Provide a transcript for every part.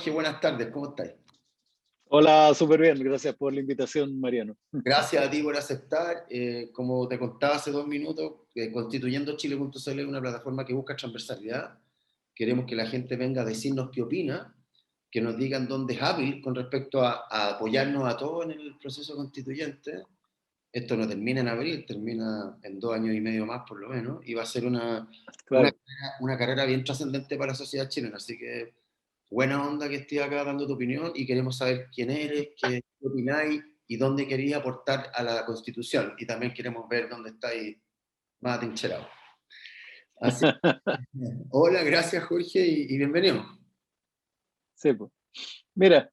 Jorge, buenas tardes, ¿cómo estás? Hola, súper bien, gracias por la invitación, Mariano. Gracias a ti por aceptar. Como te contaba hace 2 minutos, Constituyendo Chile.cl es una plataforma que busca transversalidad. Queremos que la gente venga a decirnos qué opina, que nos digan dónde es hábil con respecto a apoyarnos a todos en el proceso constituyente. Esto no termina en abril, termina en 2 años y medio más por lo menos, y va a ser Claro. una carrera bien trascendente para la sociedad chilena. Así que buena onda que estés acá dando tu opinión y queremos saber quién eres, qué opináis y dónde querías aportar a la Constitución. Y también queremos ver dónde estáis más atrincherados. Así hola, gracias Jorge y bienvenido. Sí, pues. Mira,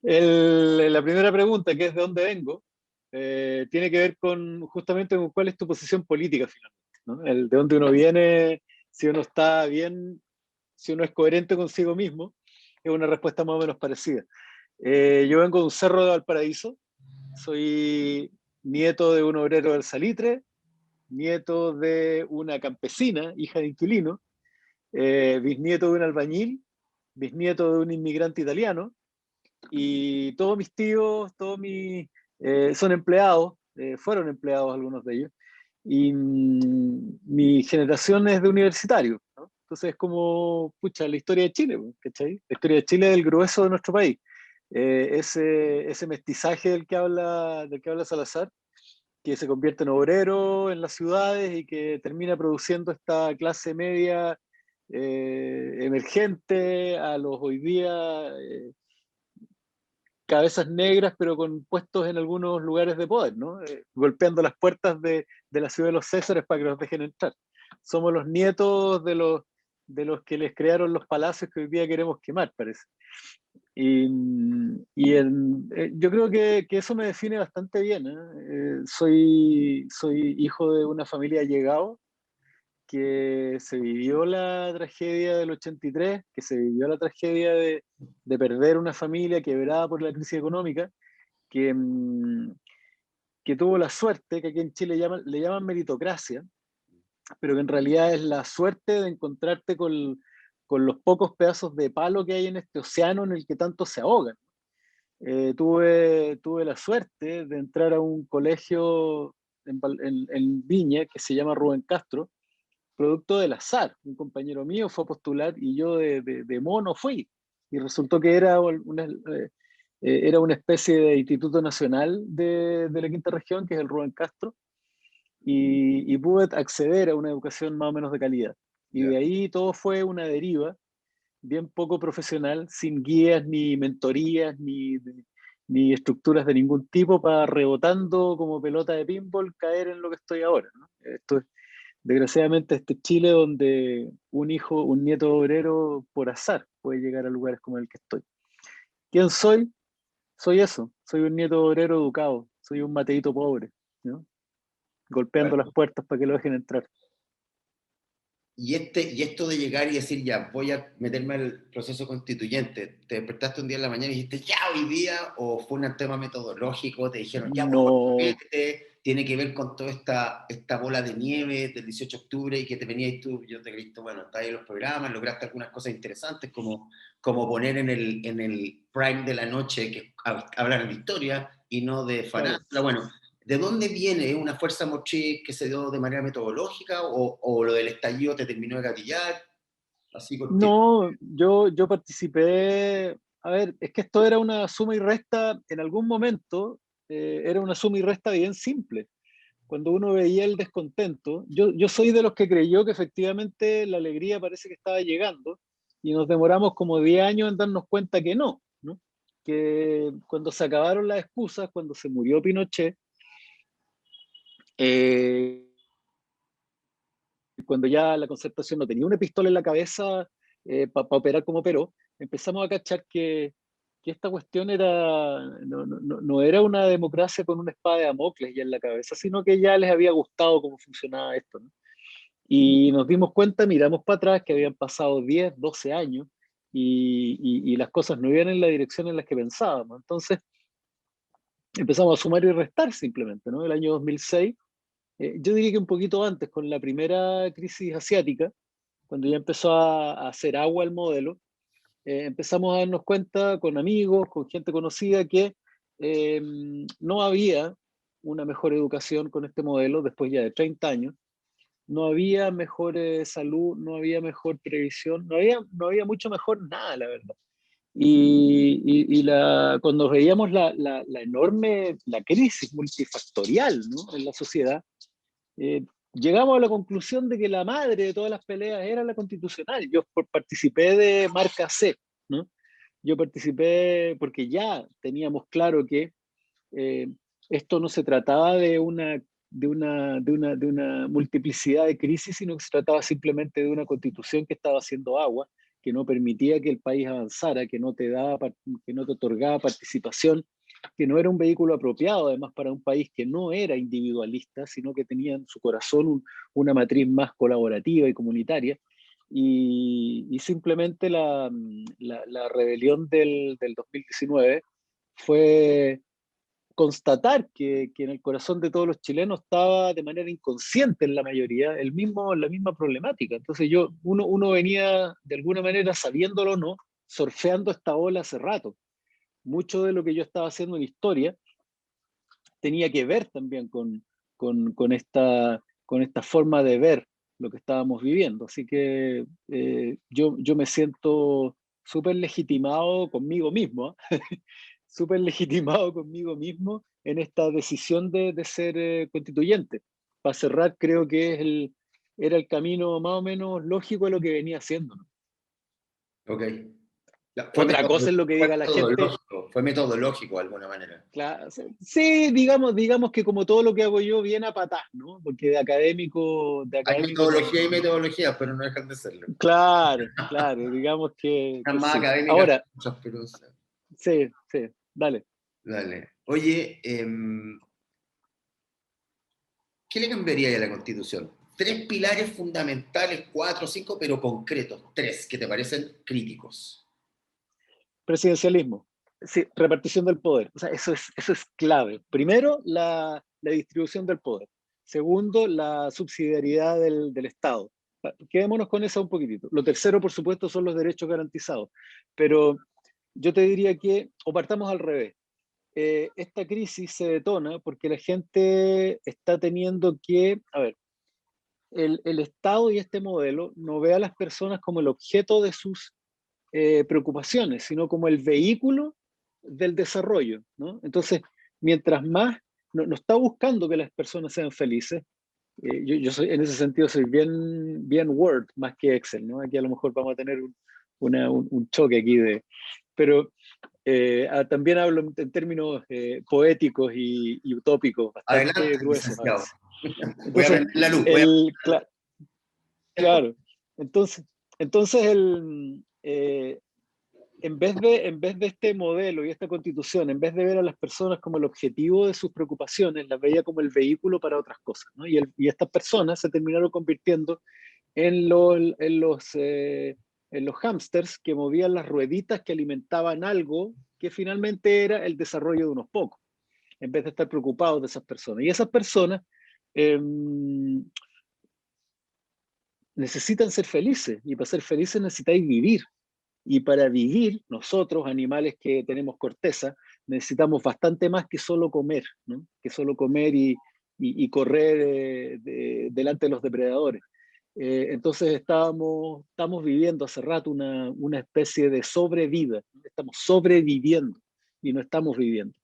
la primera pregunta, que es de dónde vengo, tiene que ver con justamente con cuál es tu posición política finalmente, ¿no? El de dónde uno viene, si uno está bien, si uno es coherente consigo mismo, es una respuesta más o menos parecida. Yo vengo de un cerro de Valparaíso, soy nieto de un obrero del Salitre, nieto de una campesina, hija de inquilino, bisnieto de un albañil, bisnieto de un inmigrante italiano, y todos mis tíos, son empleados, fueron empleados algunos de ellos, y mi generación es de universitarios, ¿no? Entonces es como, pucha, la historia de Chile, ¿cachai? La historia de Chile es el grueso de nuestro país. Ese mestizaje del que habla Salazar, que se convierte en obrero en las ciudades y que termina produciendo esta clase media emergente a los hoy día cabezas negras, pero con puestos en algunos lugares de poder, ¿no? Golpeando las puertas de la ciudad de los Césares para que los dejen entrar. Somos los nietos de los que les crearon los palacios que hoy día queremos quemar, parece. Y, yo creo que eso me define bastante bien, ¿eh? Soy hijo de una familia allegado que se vivió la tragedia del 83, que se vivió la tragedia de perder una familia quebrada por la crisis económica, que, que tuvo la suerte, que aquí en Chile le llaman meritocracia, pero que en realidad es la suerte de encontrarte con los pocos pedazos de palo que hay en este océano en el que tanto se ahogan. Tuve la suerte de entrar a un colegio en Viña que se llama Rubén Castro, producto del azar. Un compañero mío fue a postular y yo de mono fui. Y resultó que era una especie de instituto nacional de la quinta región, que es el Rubén Castro, y pude acceder a una educación más o menos de calidad. Y Ya. de ahí todo fue una deriva bien poco profesional, sin guías, ni mentorías, ni estructuras de ningún tipo para rebotando como pelota de pinball caer en lo que estoy ahora, ¿no? Desgraciadamente, este Chile donde un nieto obrero por azar puede llegar a lugares como el que estoy. ¿Quién soy? Soy eso, soy un nieto obrero educado, soy un mateíto pobre, ¿no? Golpeando las puertas para que lo dejen entrar. Y esto de llegar y decir, ya, voy a meterme al proceso constituyente, ¿te despertaste un día en la mañana y dijiste, ya, hoy día? ¿O fue un tema metodológico? ¿Te dijeron, ya, pues, No, tiene que ver con toda esta bola de nieve del 18 de octubre y que te venías tú? Yo te he visto, bueno, estás ahí en los programas, lograste algunas cosas interesantes como poner en el prime de la noche que hablar de historia y no de claro. farándula. Bueno, ¿de dónde viene? ¿Una fuerza motriz que se dio de manera metodológica o lo del estallido te terminó de gatillar? Así cortito. No, yo participé, a ver, es que esto era una suma y resta, en algún momento era una suma y resta bien simple. Cuando uno veía el descontento, yo soy de los que creyó que efectivamente la alegría parece que estaba llegando y nos demoramos como 10 años en darnos cuenta que no, ¿no? Que cuando se acabaron las excusas, cuando se murió Pinochet, eh, cuando ya la Concertación no tenía una pistola en la cabeza para operar como operó, empezamos a cachar que esta cuestión no era una democracia con una espada de Damocles ya en la cabeza, sino que ya les había gustado cómo funcionaba esto, ¿no? Y nos dimos cuenta, miramos para atrás, que habían pasado 10, 12 años y las cosas no iban en la dirección en la que pensábamos. Entonces empezamos a sumar y restar simplemente, ¿no? El año 2006, yo diría que un poquito antes, con la primera crisis asiática, cuando ya empezó a hacer agua el modelo, empezamos a darnos cuenta con amigos, con gente conocida, que no había una mejor educación con este modelo después ya de 30 años, no había mejor salud, no había mejor previsión, no había mucho mejor nada, la verdad. Cuando veíamos la enorme, la crisis multifactorial, ¿no?, en la sociedad, llegamos a la conclusión de que la madre de todas las peleas era la constitucional. Yo participé de Marca C, ¿no? Yo participé porque ya teníamos claro que eh, esto no se trataba de una multiplicidad de crisis, sino que se trataba simplemente de una constitución que estaba haciendo agua, que no permitía que el país avanzara, que no te otorgaba participación, que no era un vehículo apropiado además para un país que no era individualista, sino que tenía en su corazón una matriz más colaborativa y comunitaria. Y simplemente la rebelión del 2019 fue constatar que en el corazón de todos los chilenos estaba de manera inconsciente en la mayoría la misma problemática. Entonces uno venía de alguna manera, sabiéndolo o no, surfeando esta ola hace rato. Mucho de lo que yo estaba haciendo en historia tenía que ver también con esta forma de ver lo que estábamos viviendo. Así que yo me siento súper legitimado conmigo mismo, ¿eh? Súper legitimado conmigo mismo en esta decisión de ser constituyente. Para cerrar, creo que era el camino más o menos lógico de lo que venía haciendo, ¿no? Ok. Otra cosa es lo que diga la gente. Fue metodológico de alguna manera. Claro, sí, digamos que como todo lo que hago yo viene a patás, ¿no? Porque Hay de académico metodología y no. metodología, pero no dejan de serlo. Claro, digamos Están que más sí. académicas Ahora, muchas, pero sí, dale. dale. Oye, ¿qué le cambiaría a la Constitución? Tres pilares fundamentales, cuatro, cinco, pero concretos, tres, que te parecen críticos. Presidencialismo. Sí, repartición del poder. O sea, eso es clave. Primero, la distribución del poder. Segundo, la subsidiariedad del Estado. Quedémonos con eso un poquitito. Lo tercero, por supuesto, son los derechos garantizados. Pero yo te diría que, o partamos al revés, esta crisis se detona porque la gente está teniendo que, a ver, el Estado y este modelo no ve a las personas como el objeto de sus preocupaciones, sino como el vehículo del desarrollo, ¿no? Entonces, mientras más, no está buscando que las personas sean felices. Yo soy, en ese sentido, soy bien Word más que Excel, ¿no? Aquí a lo mejor vamos a tener un choque aquí pero también hablo en términos poéticos y utópicos, bastante Adelante, gruesos a licenciado. veces. Voy a Entonces, prender la luz. claro, entonces en vez de este modelo y esta constitución, en vez de ver a las personas como el objetivo de sus preocupaciones, las veía como el vehículo para otras cosas, ¿no? Y estas personas se terminaron convirtiendo en, lo- en los, eh, en los hámsters que movían las rueditas que alimentaban algo que finalmente era el desarrollo de unos pocos, en vez de estar preocupados de esas personas. Y esas personas necesitan ser felices, y para ser felices necesitáis vivir. Y para vivir, nosotros, animales que tenemos corteza, necesitamos bastante más que solo comer, ¿no? Que solo comer y correr delante de los depredadores. Entonces estamos viviendo hace rato una especie de sobrevida. Estamos sobreviviendo y no estamos viviendo.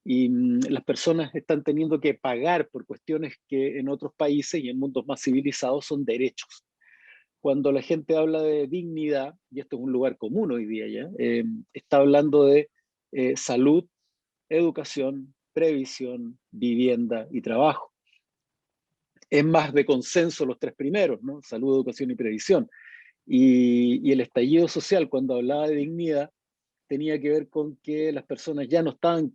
Y las personas están teniendo que pagar por cuestiones que en otros países y en mundos más civilizados son derechos. Cuando la gente habla de dignidad, y esto es un lugar común hoy día ya, está hablando de salud, educación, previsión, vivienda y trabajo. Es más de consenso los tres primeros, ¿no? Salud, educación y previsión. Y el estallido social, cuando hablaba de dignidad, tenía que ver con que las personas ya no estaban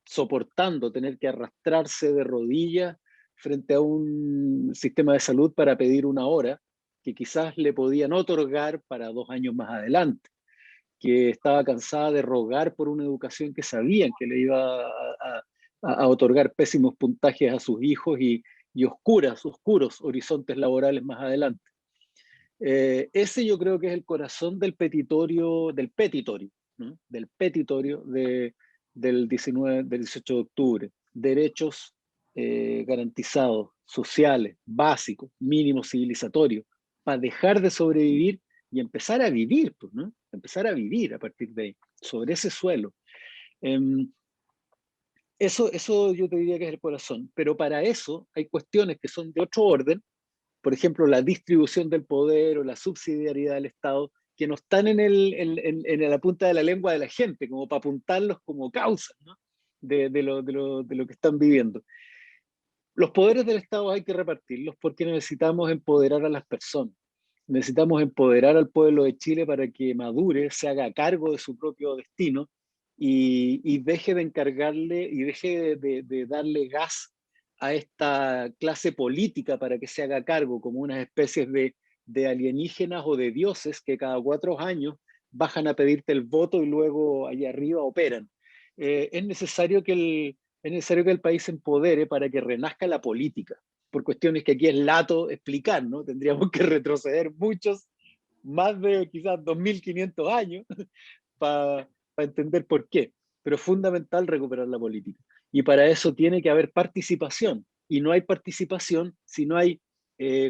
soportando tener que arrastrarse de rodillas frente a un sistema de salud para pedir una hora que quizás le podían otorgar para 2 años más adelante, que estaba cansada de rogar por una educación que sabían que le iba a otorgar pésimos puntajes a sus hijos y oscuros horizontes laborales más adelante. Ese yo creo que es el corazón del petitorio, ¿no? Del petitorio del 18 de octubre. Derechos garantizados, sociales, básicos, mínimos civilizatorios, para dejar de sobrevivir y empezar a vivir, pues, ¿no? Empezar a vivir a partir de ahí, sobre ese suelo. Eso yo te diría que es el corazón, pero para eso hay cuestiones que son de otro orden, por ejemplo, la distribución del poder o la subsidiariedad del Estado, que no están en la punta de la lengua de la gente, como para apuntarlos como causas, ¿no? de lo que están viviendo. Los poderes del Estado hay que repartirlos porque necesitamos empoderar a las personas. Necesitamos empoderar al pueblo de Chile para que madure, se haga cargo de su propio destino y deje de encargarle y deje de darle gas a esta clase política para que se haga cargo como unas especies de alienígenas o de dioses que cada 4 años bajan a pedirte el voto y luego allá arriba operan. Es necesario es necesario que el país se empodere para que renazca la política, por cuestiones que aquí es lato explicar, ¿no? Tendríamos que retroceder muchos, más de quizás 2500 años para entender por qué. Pero es fundamental recuperar la política. Y para eso tiene que haber participación. Y no hay participación si no hay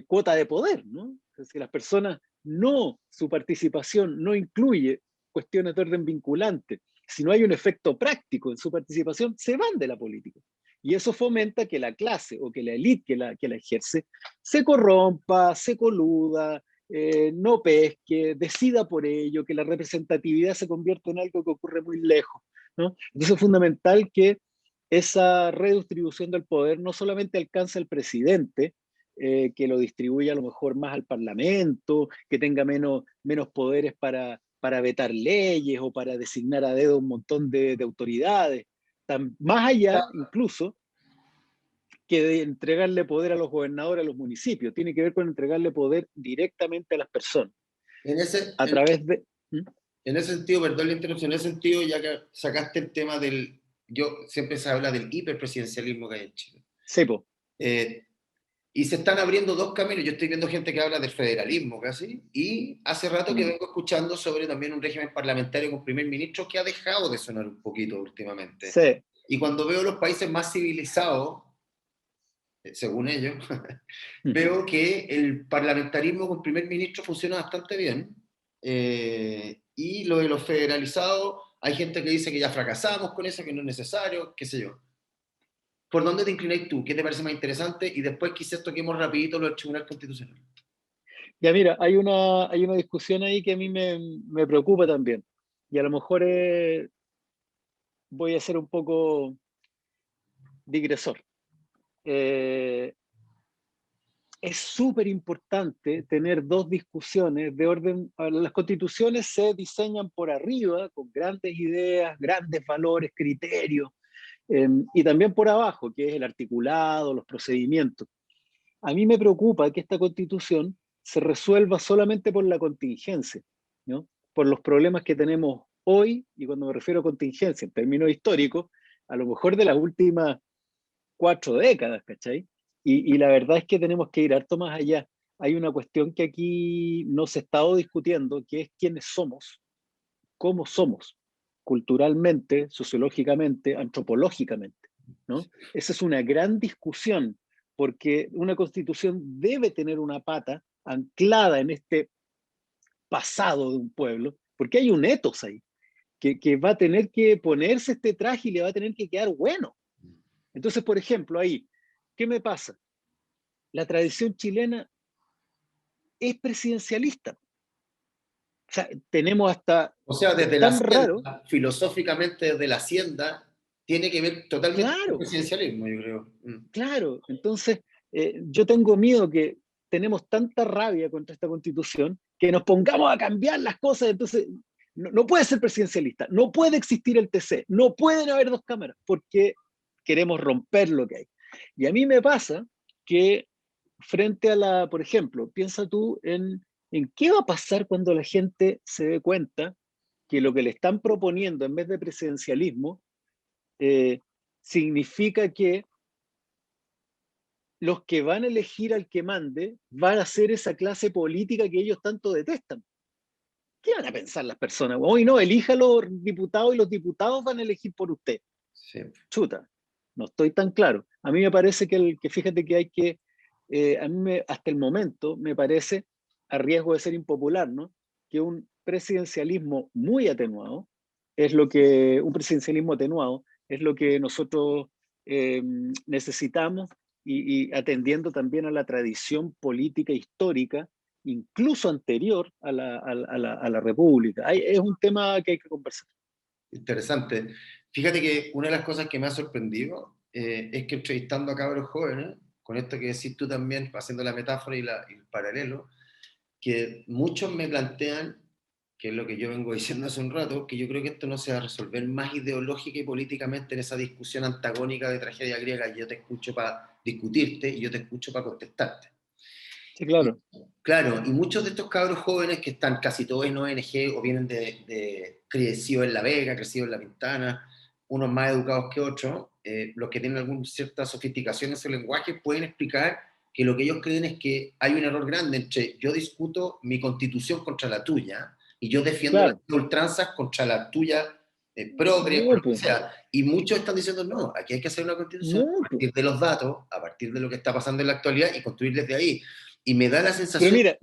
cuota de poder, ¿no? Si las personas no, su participación no incluye cuestiones de orden vinculante, si no hay un efecto práctico en su participación, se van de la política. Y eso fomenta que la clase o que la élite que la ejerce se corrompa, se coluda, no pesque, decida por ello, que la representatividad se convierta en algo que ocurre muy lejos, ¿no? Entonces es fundamental que esa redistribución del poder no solamente alcance al presidente, que lo distribuya a lo mejor más al Parlamento, que tenga menos poderes para vetar leyes o para designar a dedo un montón de autoridades, más allá incluso que de entregarle poder a los gobernadores, a los municipios, tiene que ver con entregarle poder directamente a las personas. En ese, A en, través de... ¿Mm? en ese sentido, perdón la interrupción, en ese sentido, ya que sacaste el tema del, yo siempre se habla del hiperpresidencialismo que hay en Chile. Sí, po. Eh, y se están abriendo dos caminos. Yo estoy viendo gente que habla del federalismo casi, y hace rato que vengo escuchando sobre también un régimen parlamentario con primer ministro que ha dejado de sonar un poquito últimamente. Sí. Y cuando veo los países más civilizados, según ellos, veo que el parlamentarismo con primer ministro funciona bastante bien. Y lo de los federalizados, hay gente que dice que ya fracasamos con eso, que no es necesario, qué sé yo. ¿Por dónde te inclináis tú? ¿Qué te parece más interesante? Y después quizás toquemos rapidito lo del Tribunal Constitucional. Ya mira, hay una discusión ahí que a mí me preocupa también. Y a lo mejor voy a ser un poco digresor. Eh, es súper importante tener dos discusiones de orden. Las constituciones se diseñan por arriba, con grandes ideas, grandes valores, criterios, y también por abajo, que es el articulado, los procedimientos. A mí me preocupa que esta constitución se resuelva solamente por la contingencia, ¿no? Por los problemas que tenemos hoy, y cuando me refiero a contingencia en términos históricos, a lo mejor de las últimas 4 décadas, ¿cachai? Y la verdad es que tenemos que ir harto más allá. Hay una cuestión que aquí no se ha estado discutiendo, que es quiénes somos, cómo somos, culturalmente, sociológicamente, antropológicamente, ¿no? Esa es una gran discusión, porque una constitución debe tener una pata anclada en este pasado de un pueblo, porque hay un etos ahí, que va a tener que ponerse este traje y le va a tener que quedar bueno. Entonces, por ejemplo, ahí, ¿qué me pasa? La tradición chilena es presidencialista. O sea, tenemos hasta, O sea, es desde la tan raro, hacienda, filosóficamente desde la hacienda, tiene que ver totalmente con el claro, presidencialismo, yo creo. claro. Entonces, yo tengo miedo que tenemos tanta rabia contra esta constitución que nos pongamos a cambiar las cosas. Entonces, no puede ser presidencialista, no puede existir el TC, no pueden haber dos cámaras, porque queremos romper lo que hay. Y a mí me pasa que frente a por ejemplo, piensa tú en qué va a pasar cuando la gente se dé cuenta que lo que le están proponiendo en vez de presidencialismo significa que los que van a elegir al que mande van a ser esa clase política que ellos tanto detestan. ¿Qué van a pensar las personas? Hoy no, elija a los diputados y los diputados van a elegir por usted. Sí. Chuta, no estoy tan claro. A mí me parece que fíjate que hay que, a mí hasta el momento me parece, a riesgo de ser impopular, ¿no? Que un presidencialismo muy atenuado un presidencialismo atenuado es lo que nosotros necesitamos y atendiendo también a la tradición política histórica, incluso anterior a la República. Es un tema que hay que conversar. Interesante. Fíjate que una de las cosas que me ha sorprendido es que entrevistando a cabros jóvenes, con esto que decís tú también, haciendo la metáfora y el paralelo, que muchos me plantean, que es lo que yo vengo diciendo hace un rato, que yo creo que esto no se va a resolver más ideológica y políticamente en esa discusión antagónica de tragedia griega. Yo te escucho para discutirte y yo te escucho para contestarte. Sí, claro. Claro, y muchos de estos cabros jóvenes que están casi todos en ONG o vienen crecidos en La Vega, crecidos en La Pintana, unos más educados que otros, los que tienen alguna cierta sofisticación en su lenguaje pueden explicar que lo que ellos creen es que hay un error grande entre yo discuto mi constitución contra la tuya y yo defiendo las Claro. ultranzas contra la tuya progre o No, lo que pues, sea. Y muchos están diciendo, no, aquí hay que hacer una constitución a no, pues. partir de los datos, a partir de lo que está pasando en la actualidad y construir desde ahí. Y Pero mira,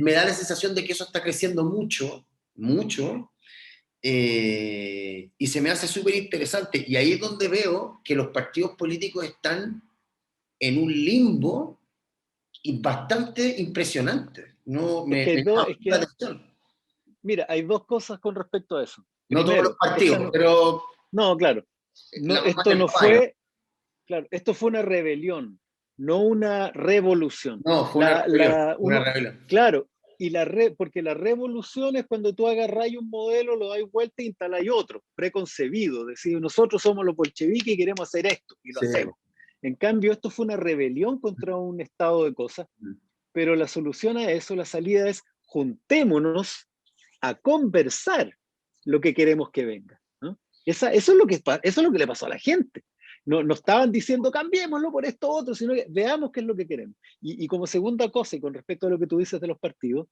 me da la sensación de que eso está creciendo mucho, mucho, y se me hace súper interesante. Y ahí es donde veo que los partidos políticos están en un limbo y bastante impresionante. No, es que me llama mucho la atención. mira, hay dos cosas con respecto a eso. No todos los Primero, partidos, pero no, claro, la no, mamá esto del no papaya. fue, claro, esto fue una rebelión, no una revolución. No, fue una rebelión, una Uno, rebelión. claro, porque la revolución es cuando tú agarras un modelo, lo das vuelta e instalas otro, preconcebido, decir, nosotros somos los bolcheviques y queremos hacer esto, y lo Sí. hacemos. En cambio, esto fue una rebelión contra un estado de cosas, pero la solución a eso, la salida es juntémonos a conversar lo que queremos que venga, ¿no? Eso es lo que le pasó a la gente. No estaban diciendo cambiémoslo por esto otro, sino que veamos qué es lo que queremos. Y como segunda cosa, y con respecto a lo que tú dices de los partidos,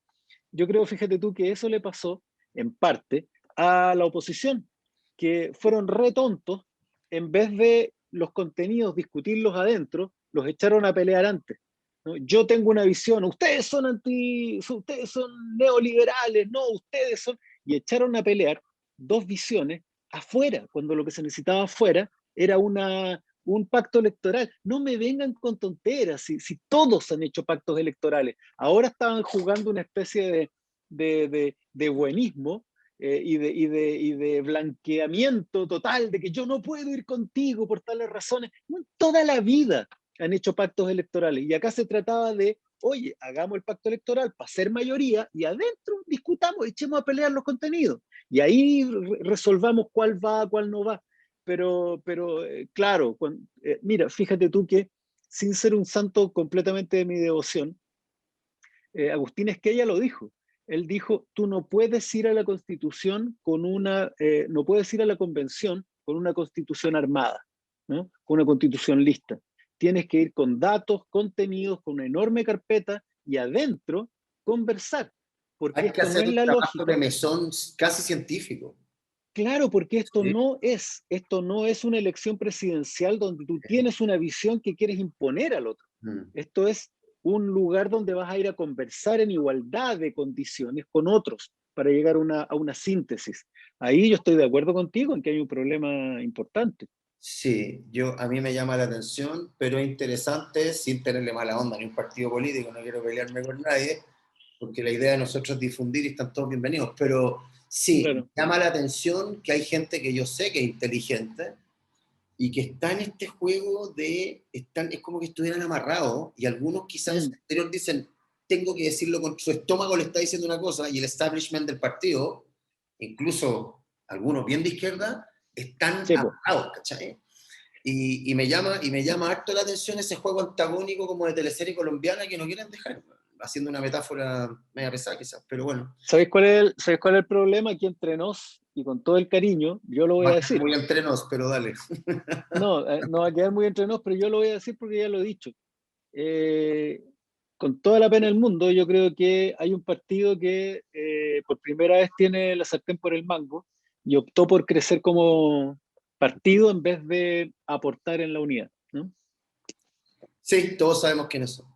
yo creo, fíjate tú, que eso le pasó en parte a la oposición, que fueron re tontos, en vez de los contenidos discutirlos adentro, los echaron a pelear antes, ¿no? Yo tengo una visión, ustedes son neoliberales, no, ustedes son, y echaron a pelear dos visiones afuera, cuando lo que se necesitaba afuera era un pacto electoral. No me vengan con tonteras, si todos han hecho pactos electorales. Ahora estaban jugando una especie de buenismo y de blanqueamiento total, de que yo no puedo ir contigo por tales razones. Toda la vida han hecho pactos electorales y acá se trataba de, oye, hagamos el pacto electoral para ser mayoría y adentro discutamos, echemos a pelear los contenidos y ahí resolvamos cuál va, cuál no va. Pero claro, mira, fíjate tú que sin ser un santo completamente de mi devoción, Agustín Esquella lo dijo. Él dijo, tú no puedes ir a la constitución no puedes ir a la convención con una constitución armada, ¿no? Con una constitución lista. Tienes que ir con datos, contenidos, con una enorme carpeta y adentro conversar, porque Hay que esto no hacer es un la trabajo de lógica. mesón casi científico. Claro, porque ¿Sí? esto no es una elección presidencial donde tú tienes una visión que quieres imponer al otro. Esto es un lugar donde vas a ir a conversar en igualdad de condiciones con otros para llegar a una síntesis. Ahí yo estoy de acuerdo contigo en que hay un problema importante. Sí, a mí me llama la atención, pero es interesante, sin tenerle mala onda ni un partido político, no quiero pelearme con nadie, porque la idea de nosotros es difundir y están todos bienvenidos, pero sí, me Claro. llama la atención que hay gente que yo sé que es inteligente y que está en este juego es como que estuvieran amarrados y algunos quizás en su interior dicen, tengo que decirlo con su estómago le está diciendo una cosa y el establishment del partido, incluso algunos bien de izquierda, están Sí, po. amarrados, ¿cachai? Y me llama harto la atención ese juego antagónico como de teleserie colombiana que no quieren dejar, haciendo una metáfora media pesada quizás, pero bueno. ¿Sabes cuál es el problema aquí entre nos? Y con todo el cariño, yo lo voy Va a a quedar decir. muy entre nos, pero dale. No, no va a quedar muy entre nos, pero yo lo voy a decir porque ya lo he dicho. con toda la pena del mundo, yo creo que hay un partido que por primera vez tiene la sartén por el mango y optó por crecer como partido en vez de aportar en la unidad, ¿no? Sí, todos sabemos quiénes son.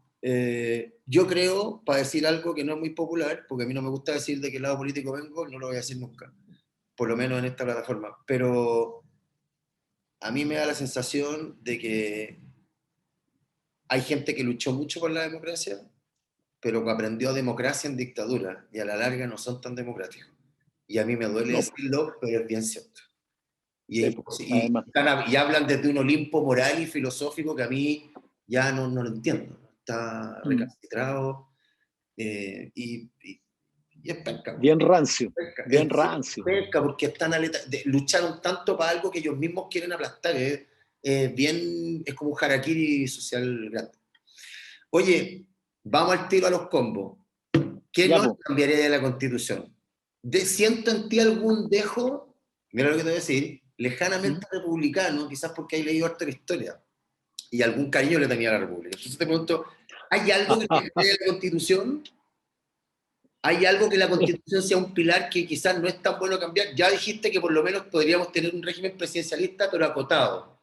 Yo creo, para decir algo que no es muy popular, porque a mí no me gusta decir de qué lado político vengo, no lo voy a decir nunca, por lo menos en esta plataforma, pero a mí me da la sensación de que hay gente que luchó mucho por la democracia, pero que aprendió democracia en dictadura, y a la larga no son tan democráticos. Y a mí me duele No, pues, decirlo, pero es bien cierto. sí, Y, pues, y, además. y hablan desde un Olimpo moral y filosófico que a mí ya no lo entiendo. Está Mm. recalcitrado y es penca. Bien rancio, Penca. bien Sí, rancio. penca porque están lucharon tanto para algo que ellos mismos quieren aplastar. Es como un harakiri social grande. Oye, vamos al tiro a los combos. ¿Qué Ya, no pues. cambiaría de la Constitución? ¿Siento en ti algún dejo, mira lo que te voy a decir, lejanamente republicano, quizás porque hay leído harta la historia y algún cariño le tenía a la República? Entonces te pregunto, ¿hay algo que cambiaría de la Constitución? ¿Hay algo que la Constitución sea un pilar que quizás no es tan bueno cambiar? Ya dijiste que por lo menos podríamos tener un régimen presidencialista, pero acotado,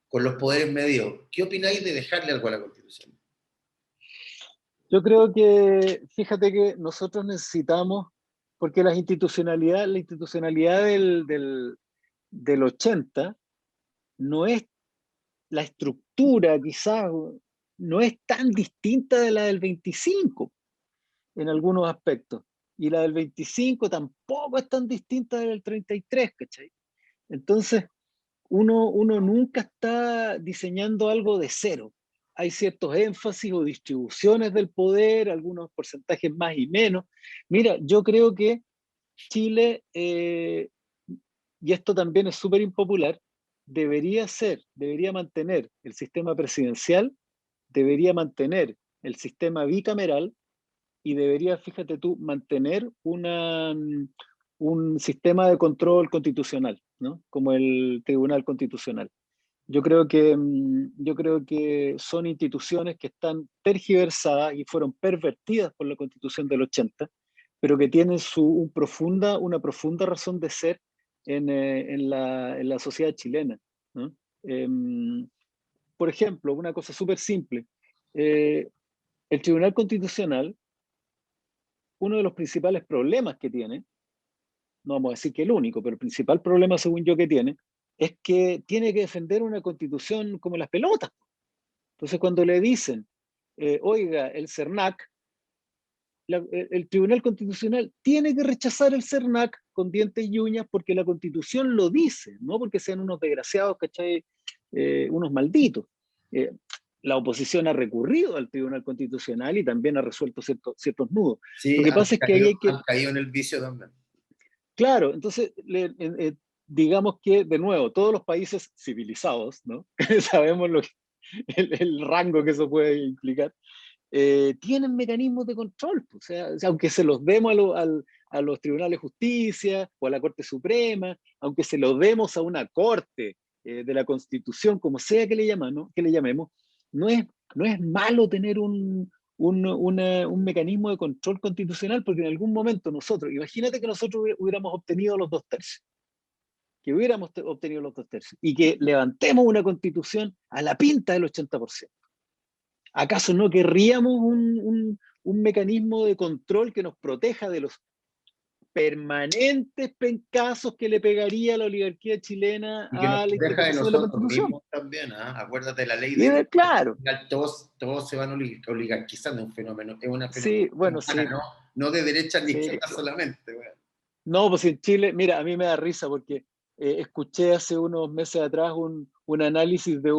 con los poderes medidos. ¿Qué opináis de dejarle algo a la Constitución? Yo creo que, fíjate que nosotros necesitamos, porque la institucionalidad del 80 no es la estructura, quizás, no es tan distinta de la del 25 en algunos aspectos. Y la del 25 tampoco es tan distinta de la del 33, ¿cachai? Entonces, uno nunca está diseñando algo de cero. Hay ciertos énfasis o distribuciones del poder, algunos porcentajes más y menos. Mira, yo creo que Chile, y esto también es súper impopular, debería mantener el sistema presidencial, debería mantener el sistema bicameral y debería, fíjate tú, mantener un sistema de control constitucional, ¿no? Como el Tribunal Constitucional. Yo creo que son instituciones que están tergiversadas y fueron pervertidas por la Constitución del 80, pero que tienen una profunda razón de ser en la sociedad chilena, ¿no? Em, por ejemplo, una cosa súper simple. eh, el Tribunal Constitucional, uno de los principales problemas que tiene, no vamos a decir que el único, pero el principal problema, según yo, que tiene, es que tiene que defender una constitución como las pelotas. Entonces, cuando le dicen, oiga, el CERNAC, el Tribunal Constitucional tiene que rechazar el CERNAC con dientes y uñas porque la Constitución lo dice, no porque sean unos desgraciados, ¿cachai? Unos malditos. Eh, la oposición ha recurrido al Tribunal Constitucional y también ha resuelto ciertos nudos. Lo Sí, que pasa es que ahí hay que, han caído en el vicio también. claro, entonces, digamos que, de nuevo, todos los países civilizados, ¿no? Sabemos el rango que eso puede implicar, tienen mecanismos de control, pues, o sea, aunque se los demos a los tribunales de justicia o a la Corte Suprema, aunque se los demos a una corte de la Constitución, como sea que le llamemos, no es, no es malo tener un mecanismo de control constitucional, porque en algún momento nosotros, imagínate que nosotros hubiéramos obtenido los 2/3, y que levantemos una constitución a la pinta del 80%. ¿Acaso no querríamos un mecanismo de control que nos proteja de los permanentes pencazos que le pegaría la oligarquía chilena Y que nos a la deja de interpretación de la nosotros Constitución? mismos también, ¿ah? Acuérdate de la ley Y de claro, todos se van oligarquizando, es una fenómeno sí, bueno, humana, sí, no de derecha ni sí. izquierda solamente. Bueno. No, pues en Chile, mira, a mí me da risa porque escuché hace unos meses atrás un análisis de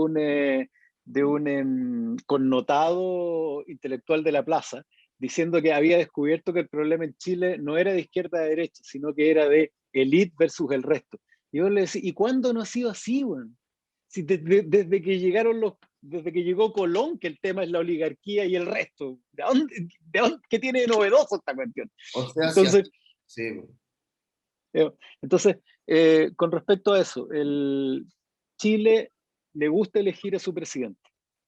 un connotado intelectual de la plaza, diciendo que había descubierto que el problema en Chile no era de izquierda a derecha, sino que era de elite versus el resto. Y yo le decía, ¿y cuándo no ha sido así, weón? Si desde que llegó Colón, que el tema es la oligarquía y el resto. ¿Qué tiene de novedoso esta cuestión? O sea, Entonces, sí, bueno. eh, Entonces, con respecto a eso, Chile le gusta elegir a su presidente.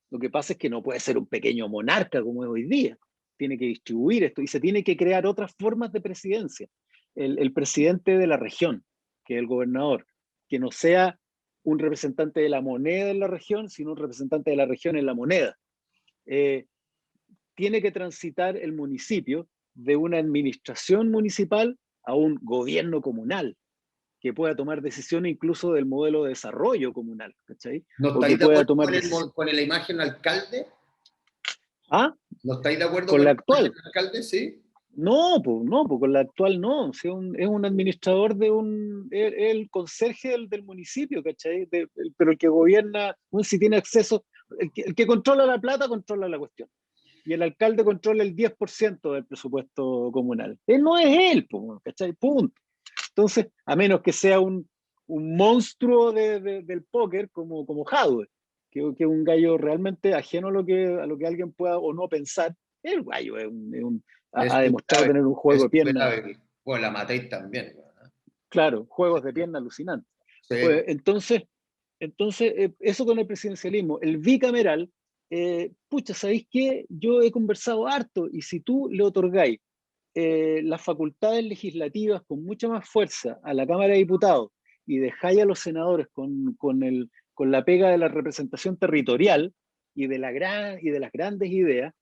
Lo que pasa es que no puede ser un pequeño monarca como es hoy día. Tiene que distribuir esto y se tiene que crear otras formas de presidencia. El presidente de la región, que es el gobernador, que no sea un representante de la moneda en la región, sino un representante de la región en la moneda. Tiene que transitar el municipio de una administración municipal a un gobierno comunal, que pueda tomar decisiones incluso del modelo de desarrollo comunal, ¿cachai? ¿No O que estáis de pueda acuerdo tomar con, decisiones. con la imagen alcalde? ¿Ah? ¿No estáis de acuerdo Con con la la imagen actual. alcalde? Sí. No, pues no, pues con la actual no. O sea, es un administrador de el conserje del municipio, ¿cachai? Pero el que gobierna, si tiene acceso, el que controla la plata, controla la cuestión. Y el alcalde controla el 10% del presupuesto comunal. Él no es él, pues, ¿cachai? Punto. Entonces, a menos que sea un monstruo del póker como Hadwe, que es un gallo realmente ajeno a lo que alguien pueda o no pensar. El gallo Es ha demostrado superable. tener un juego Es de piernas, superable. Bueno, la matéis también, ¿verdad? claro, juegos de piernas alucinantes. Sí, Pues entonces eso con el presidencialismo. El bicameral, pucha, ¿sabéis qué? Yo he conversado harto y si tú le otorgáis las facultades legislativas con mucha más fuerza a la Cámara de Diputados y dejáis a los senadores con la pega de la representación territorial y de las grandes ideas,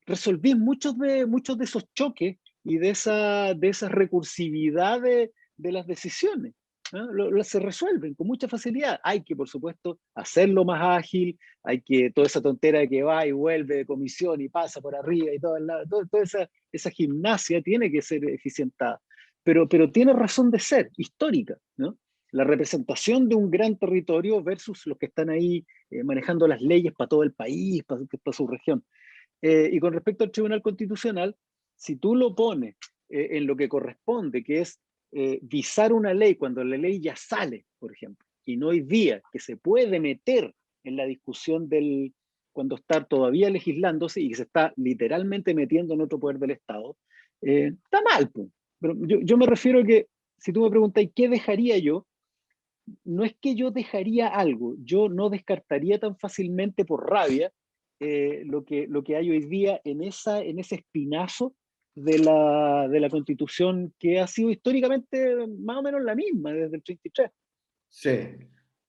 resolvís muchos de esos choques y de esa recursividad de las decisiones. ¿No? Se resuelven con mucha facilidad. Hay que, por supuesto, hacerlo más ágil, hay que toda esa tontera de que va y vuelve de comisión y pasa por arriba y toda esa gimnasia tiene que ser eficientada. Pero tiene razón de ser, histórica, ¿no? La representación de un gran territorio versus los que están ahí manejando las leyes para todo el país, para su región. Y con respecto al Tribunal Constitucional, si tú lo pones en lo que corresponde, que es visar una ley cuando la ley ya sale, por ejemplo, y no hoy día, que se puede meter en la discusión cuando está todavía legislándose y que se está literalmente metiendo en otro poder del Estado, está mal. Pues. Pero yo me refiero a que, si tú me preguntas, ¿qué dejaría yo? No es que yo dejaría algo, yo no descartaría tan fácilmente por rabia lo que hay hoy día en ese espinazo de la Constitución que ha sido históricamente más o menos la misma desde el 33. sí.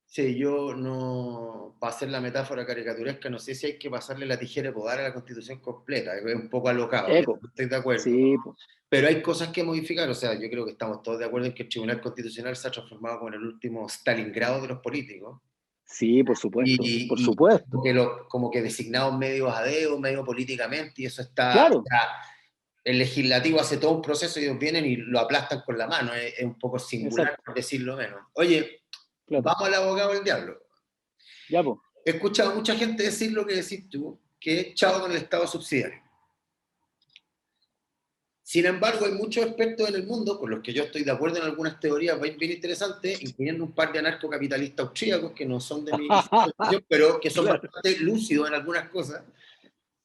Sí, yo no, para hacer la metáfora caricaturesca, no sé si hay que pasarle la tijera de podar a la Constitución completa, es un poco alocado, Eco, estoy de acuerdo. sí, po, Pero hay cosas que modificar, o sea, yo creo que estamos todos de acuerdo en que el Tribunal Constitucional se ha transformado como en el último Stalingrado de los políticos, sí, por supuesto, por y supuesto. como que designados medios a dedo, medio políticamente, y eso está, Claro, ya, el legislativo hace todo un proceso y ellos vienen y lo aplastan con la mano, es un poco singular, exacto, por decirlo menos. Oye, claro, vamos al abogado del diablo. ya, pues. He escuchado a mucha gente decir lo que decís tú, que es chao con el Estado subsidiario. Sin embargo, hay muchos expertos en el mundo, con los que yo estoy de acuerdo en algunas teorías bien interesantes, incluyendo un par de anarcocapitalistas austríacos que no son de mi posición, pero que son Claro, bastante lúcidos en algunas cosas.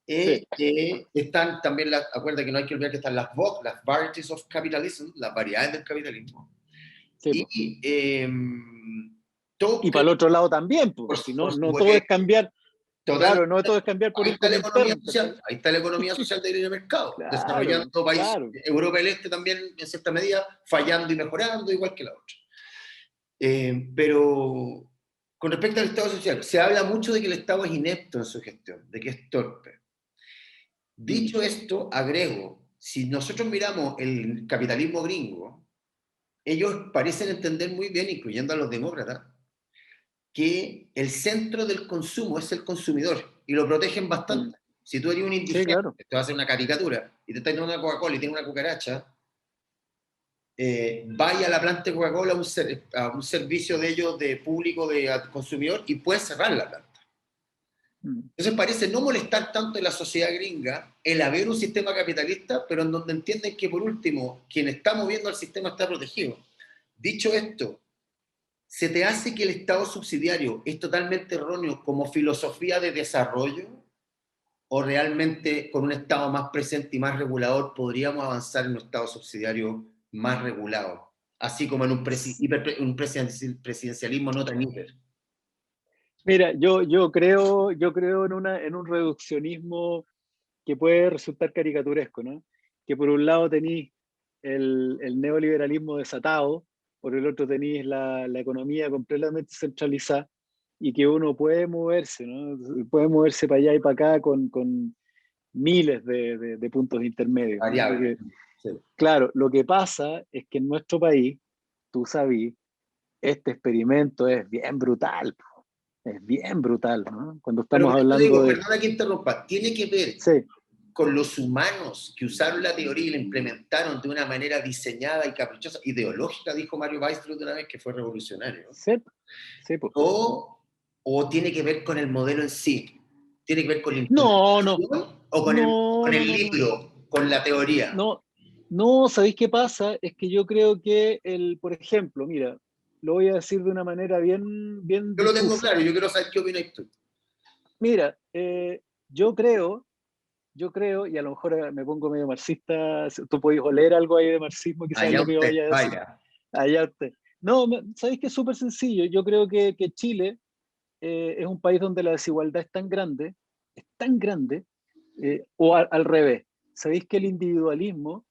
sí, Están también, acuerda que no hay que olvidar que están las VOC, las Varieties of Capitalism, las variedades del capitalismo. sí, pues. Y todos Y para el creen, otro lado también, pues, si no, por no todo es supuesto, cambiar, claro, no todo es totalmente. cambiar por Ahí un está la economía Comintern, social, ¿cachai? ahí está la economía social del libre mercado, Claro, desarrollando países, claro. Europa del Este también en cierta medida, fallando y mejorando, igual que la otra. Pero con respecto al Estado social, se habla mucho de que el Estado es inepto en su gestión, de que es torpe. Mm, Dicho esto, agrego, si nosotros miramos el capitalismo gringo, ellos parecen entender muy bien, incluyendo a los demócratas, que el centro del consumo es el consumidor y lo protegen mm. bastante. Si tú eres un Sí, indigente, claro. te va a hacer una caricatura y te estás tomando una Coca-Cola y tiene una cucaracha, vaya a la planta de Coca-Cola a un servicio de ellos, de público, de consumidor, y puedes cerrar la planta. Mm. Entonces parece no molestar tanto en la sociedad gringa el haber un sistema capitalista, pero en donde entienden que por último, quien está moviendo al sistema está protegido. Dicho esto, ¿se te hace que el Estado subsidiario es totalmente erróneo como filosofía de desarrollo? ¿O realmente con un Estado más presente y más regulador podríamos avanzar en un Estado subsidiario más regulado? Así como en un presidencialismo no tan hiper. Mira, yo creo en un reduccionismo que puede resultar caricaturesco, ¿no? Que por un lado tenéis el neoliberalismo desatado, por el otro tenéis la economía completamente centralizada y que uno puede moverse, ¿no? Puede moverse para allá y para acá con miles de puntos intermedios, ¿no? Variable. Sí. Claro, lo que pasa es que en nuestro país, tú sabes, este experimento es bien brutal, po. Es bien brutal, ¿no? Cuando Pero estamos por eso hablando digo, de... perdona que interrumpa, tiene que ver Sí, con los humanos que usaron la teoría y la implementaron de una manera diseñada y caprichosa, ideológica, dijo Mario Weissbrot una vez, que fue revolucionario, sí, sí, po. o, o tiene que ver con el modelo en sí, tiene que ver con la No, no, implementación o no, con no, el no, no, libro, con la teoría. no, no, ¿sabéis qué pasa? Es que yo creo que por ejemplo, mira, lo voy a decir de una manera bien Yo lo tengo difusa. claro, yo quiero saber qué opinas tú. Mira, yo creo, y a lo mejor me pongo medio marxista, tú podéis oler algo ahí de marxismo, quizás es Allá lo que yo usted, vaya a decir. vaya. Allá usted. No, sabéis que es súper sencillo. Yo creo que Chile es un país donde la desigualdad es tan grande, o al revés. Sabéis que el individualismo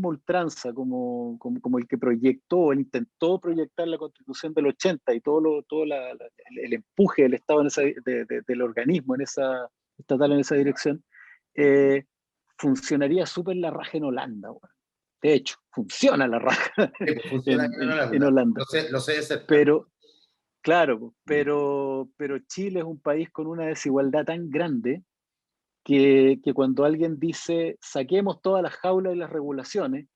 ultranza, como el que proyectó, el intentó proyectar la Constitución del 80 y el empuje del Estado del organismo estatal en esa dirección, eh, funcionaría súper la raja en Holanda. Bueno. De hecho, funciona la raja Sí, pues funciona bien en en Holanda. Holanda. Lo sé de cerca. Pero, claro, pero Chile es un país con una desigualdad tan grande que cuando alguien dice saquemos todas las jaulas y las regulaciones,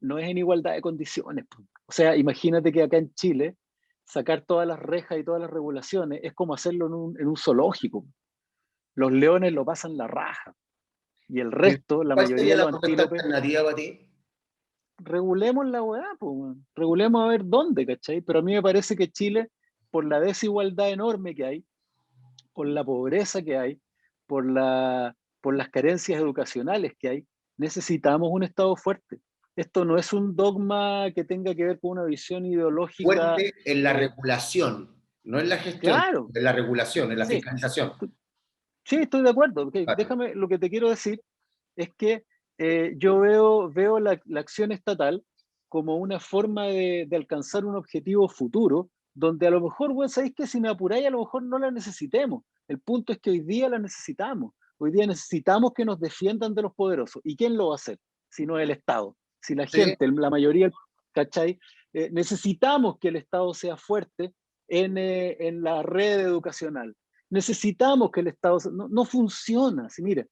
no es en igualdad de condiciones. Po. O sea, imagínate que acá en Chile sacar todas las rejas y todas las regulaciones es como hacerlo en un zoológico. Los leones lo pasan la raja y el resto, la ¿Cuál mayoría sería de la los propuesta antílopes, alternativa para ti? regulemos la weá, pues, weón. Regulemos a ver dónde, ¿cachai? Pero a mí me parece que Chile, por la desigualdad enorme que hay, por la pobreza que hay, por las carencias educacionales que hay, necesitamos un Estado fuerte. Esto no es un dogma que tenga que ver con una visión ideológica. Fuerte en la eh, regulación, no en la gestión, claro, en la regulación, en la sí, fiscalización. sí, estoy de acuerdo. Ok, Vale. déjame, lo que te quiero decir es que yo veo la acción estatal como una forma de alcanzar un objetivo futuro, donde a lo mejor, bueno, sabéis que si me apuráis, a lo mejor no la necesitemos. El punto es que hoy día la necesitamos. Hoy día necesitamos que nos defiendan de los poderosos. ¿Y quién lo va a hacer? Si no el Estado. Si la Sí, gente, la mayoría, ¿cachai? Necesitamos que el Estado sea fuerte en la red educacional. Necesitamos que el Estado... No funciona. Si, mira,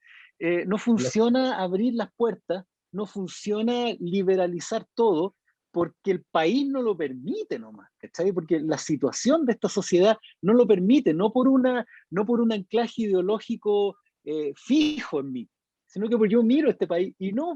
no funciona abrir las puertas, no funciona liberalizar todo, porque el país no lo permite nomás, ¿cachai? Porque la situación de esta sociedad no lo permite, no por un anclaje ideológico fijo en mí, sino que porque yo miro este país y no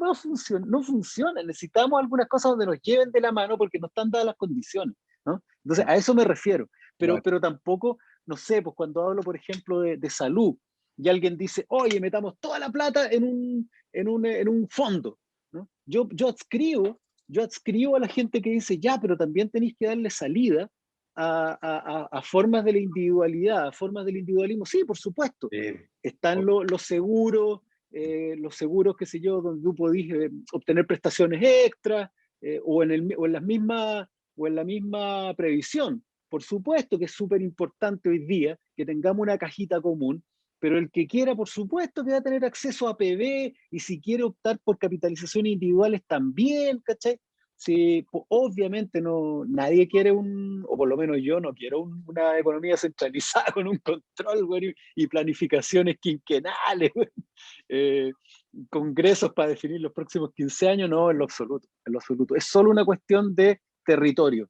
funciona, necesitamos algunas cosas donde nos lleven de la mano porque no están dadas las condiciones, ¿no? Entonces, a eso me refiero, vale. pero tampoco, no sé, pues cuando hablo, por ejemplo, de salud, y alguien dice, oye, metamos toda la plata en un fondo, ¿no? Yo adscribo a la gente que dice, ya, pero también tenéis que darle salida a formas de la individualidad, a formas del individualismo. Sí, por supuesto. Están los seguros, qué sé yo, donde tú podís obtener prestaciones extras o en la misma previsión. Por supuesto que es súper importante hoy día que tengamos una cajita común, pero el que quiera, por supuesto, que va a tener acceso a PB y si quiere optar por capitalizaciones individuales también, ¿cachai? Sí, obviamente no, nadie quiere o por lo menos yo no quiero una economía centralizada con un control, güey, y planificaciones quinquenales, güey. Eh, congresos para definir los próximos 15 años, no, en lo absoluto, en lo absoluto. Es solo una cuestión de territorio.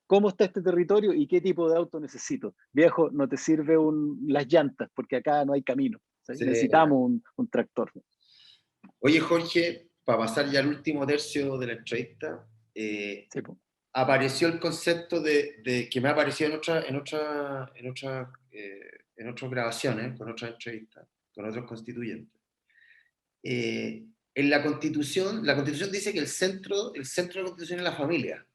¿Cómo está este territorio y qué tipo de auto necesito? Viejo, no te sirve las llantas, porque acá no hay camino. ¿Sí? Sí. Necesitamos un tractor. Oye, Jorge, para pasar ya al último tercio de la entrevista, Sí, po. apareció el concepto de que me ha aparecido en otras grabaciones, con otras entrevistas, con otros constituyentes. En la Constitución dice que el centro de la Constitución es la familia.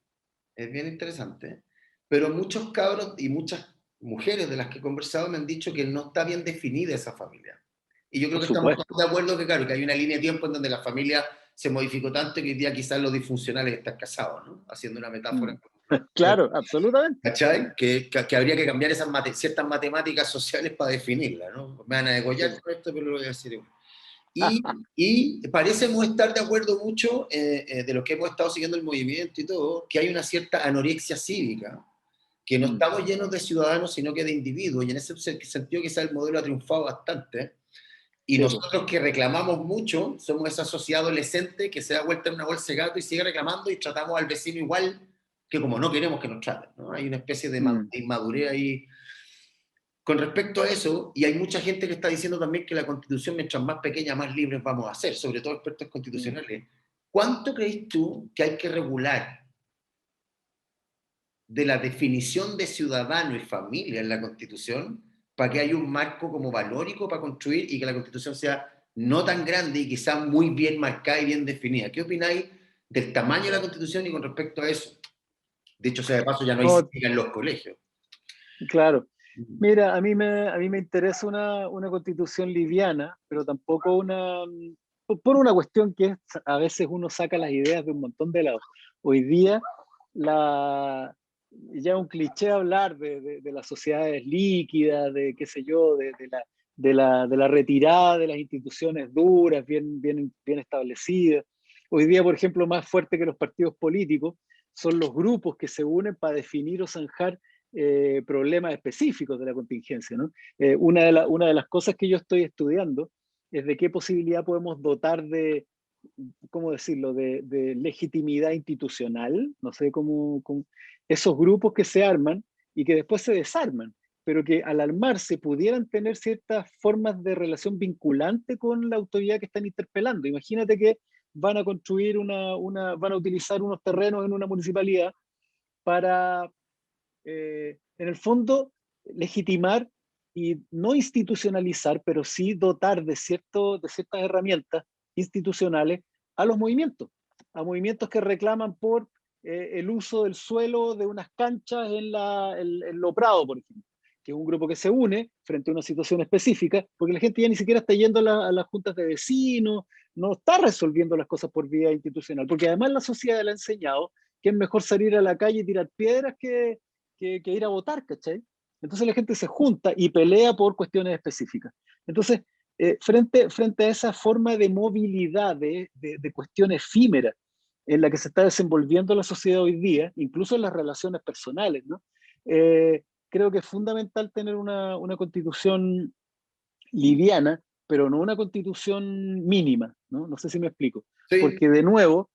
Es bien interesante. pero muchos cabros y muchas mujeres de las que he conversado me han dicho que no está bien definida esa familia. Y yo creo Por que estamos todos supuesto. de acuerdo que, claro, que hay una línea de tiempo en donde la familia se modificó tanto que hoy día quizás lo disfuncional es estar casados, ¿no? Haciendo una metáfora. Mm. Claro, absolutamente. ¿Cachai? Que habría que cambiar esas ciertas matemáticas sociales para definirla, ¿no? Me van a degollar Sí. con esto, pero lo voy a decir igual. Y parecemos estar de acuerdo mucho, de lo que hemos estado siguiendo el movimiento y todo, que hay una cierta anorexia cívica, que no Mm. estamos llenos de ciudadanos, sino que de individuos, y en ese sentido quizá el modelo ha triunfado bastante, y Sí, po. nosotros que reclamamos mucho, somos esa sociedad adolescente que se da vuelta en una bolsa de gato y sigue reclamando y tratamos al vecino igual que como no queremos que nos traten, ¿no? Hay una especie de Mm. inmadurez ahí. Con respecto a eso, y hay mucha gente que está diciendo también que la Constitución, mientras más pequeña, más libres vamos a ser, sobre todo expertos Mm. constitucionales. ¿Cuánto crees tú que hay que regular de la definición de ciudadano y familia en la Constitución para que haya un marco como valórico para construir y que la Constitución sea no tan grande y quizás muy bien marcada y bien definida? ¿Qué opináis del tamaño de la Constitución y con respecto a eso? Dicho sea de paso, ya no hay No, cívica en los colegios. claro. Mira, a mí me interesa una constitución liviana, pero tampoco por una cuestión que es, a veces uno saca las ideas de un montón de lados. Hoy día, la, ya es un cliché hablar de las sociedades líquidas, de qué sé yo, de la retirada de las instituciones duras, bien establecidas. Hoy día, por ejemplo, más fuerte que los partidos políticos son los grupos que se unen para definir o zanjar problemas específicos de la contingencia, ¿no? Una de las cosas que yo estoy estudiando es de qué posibilidad podemos dotar de, ¿cómo decirlo?, de legitimidad institucional, no sé cómo, esos grupos que se arman y que después se desarman, pero que al armarse pudieran tener ciertas formas de relación vinculante con la autoridad que están interpelando. Imagínate que van a construir van a utilizar unos terrenos en una municipalidad para en el fondo, legitimar y no institucionalizar, pero sí dotar de ciertas herramientas institucionales a los movimientos, a movimientos que reclaman por el uso del suelo de unas canchas en Lo Prado, por ejemplo, que es un grupo que se une frente a una situación específica, porque la gente ya ni siquiera está yendo a las juntas de vecinos, no está resolviendo las cosas por vía institucional, porque además la sociedad le ha enseñado que es mejor salir a la calle y tirar piedras que ir a votar, ¿cachai? Entonces la gente se junta y pelea por cuestiones específicas. Entonces, frente a esa forma de movilidad, de cuestión efímera en la que se está desenvolviendo la sociedad hoy día, incluso en las relaciones personales, ¿no? Creo que es fundamental tener una constitución liviana, pero no una constitución mínima, ¿no? No sé si me explico. Sí, Porque de nuevo,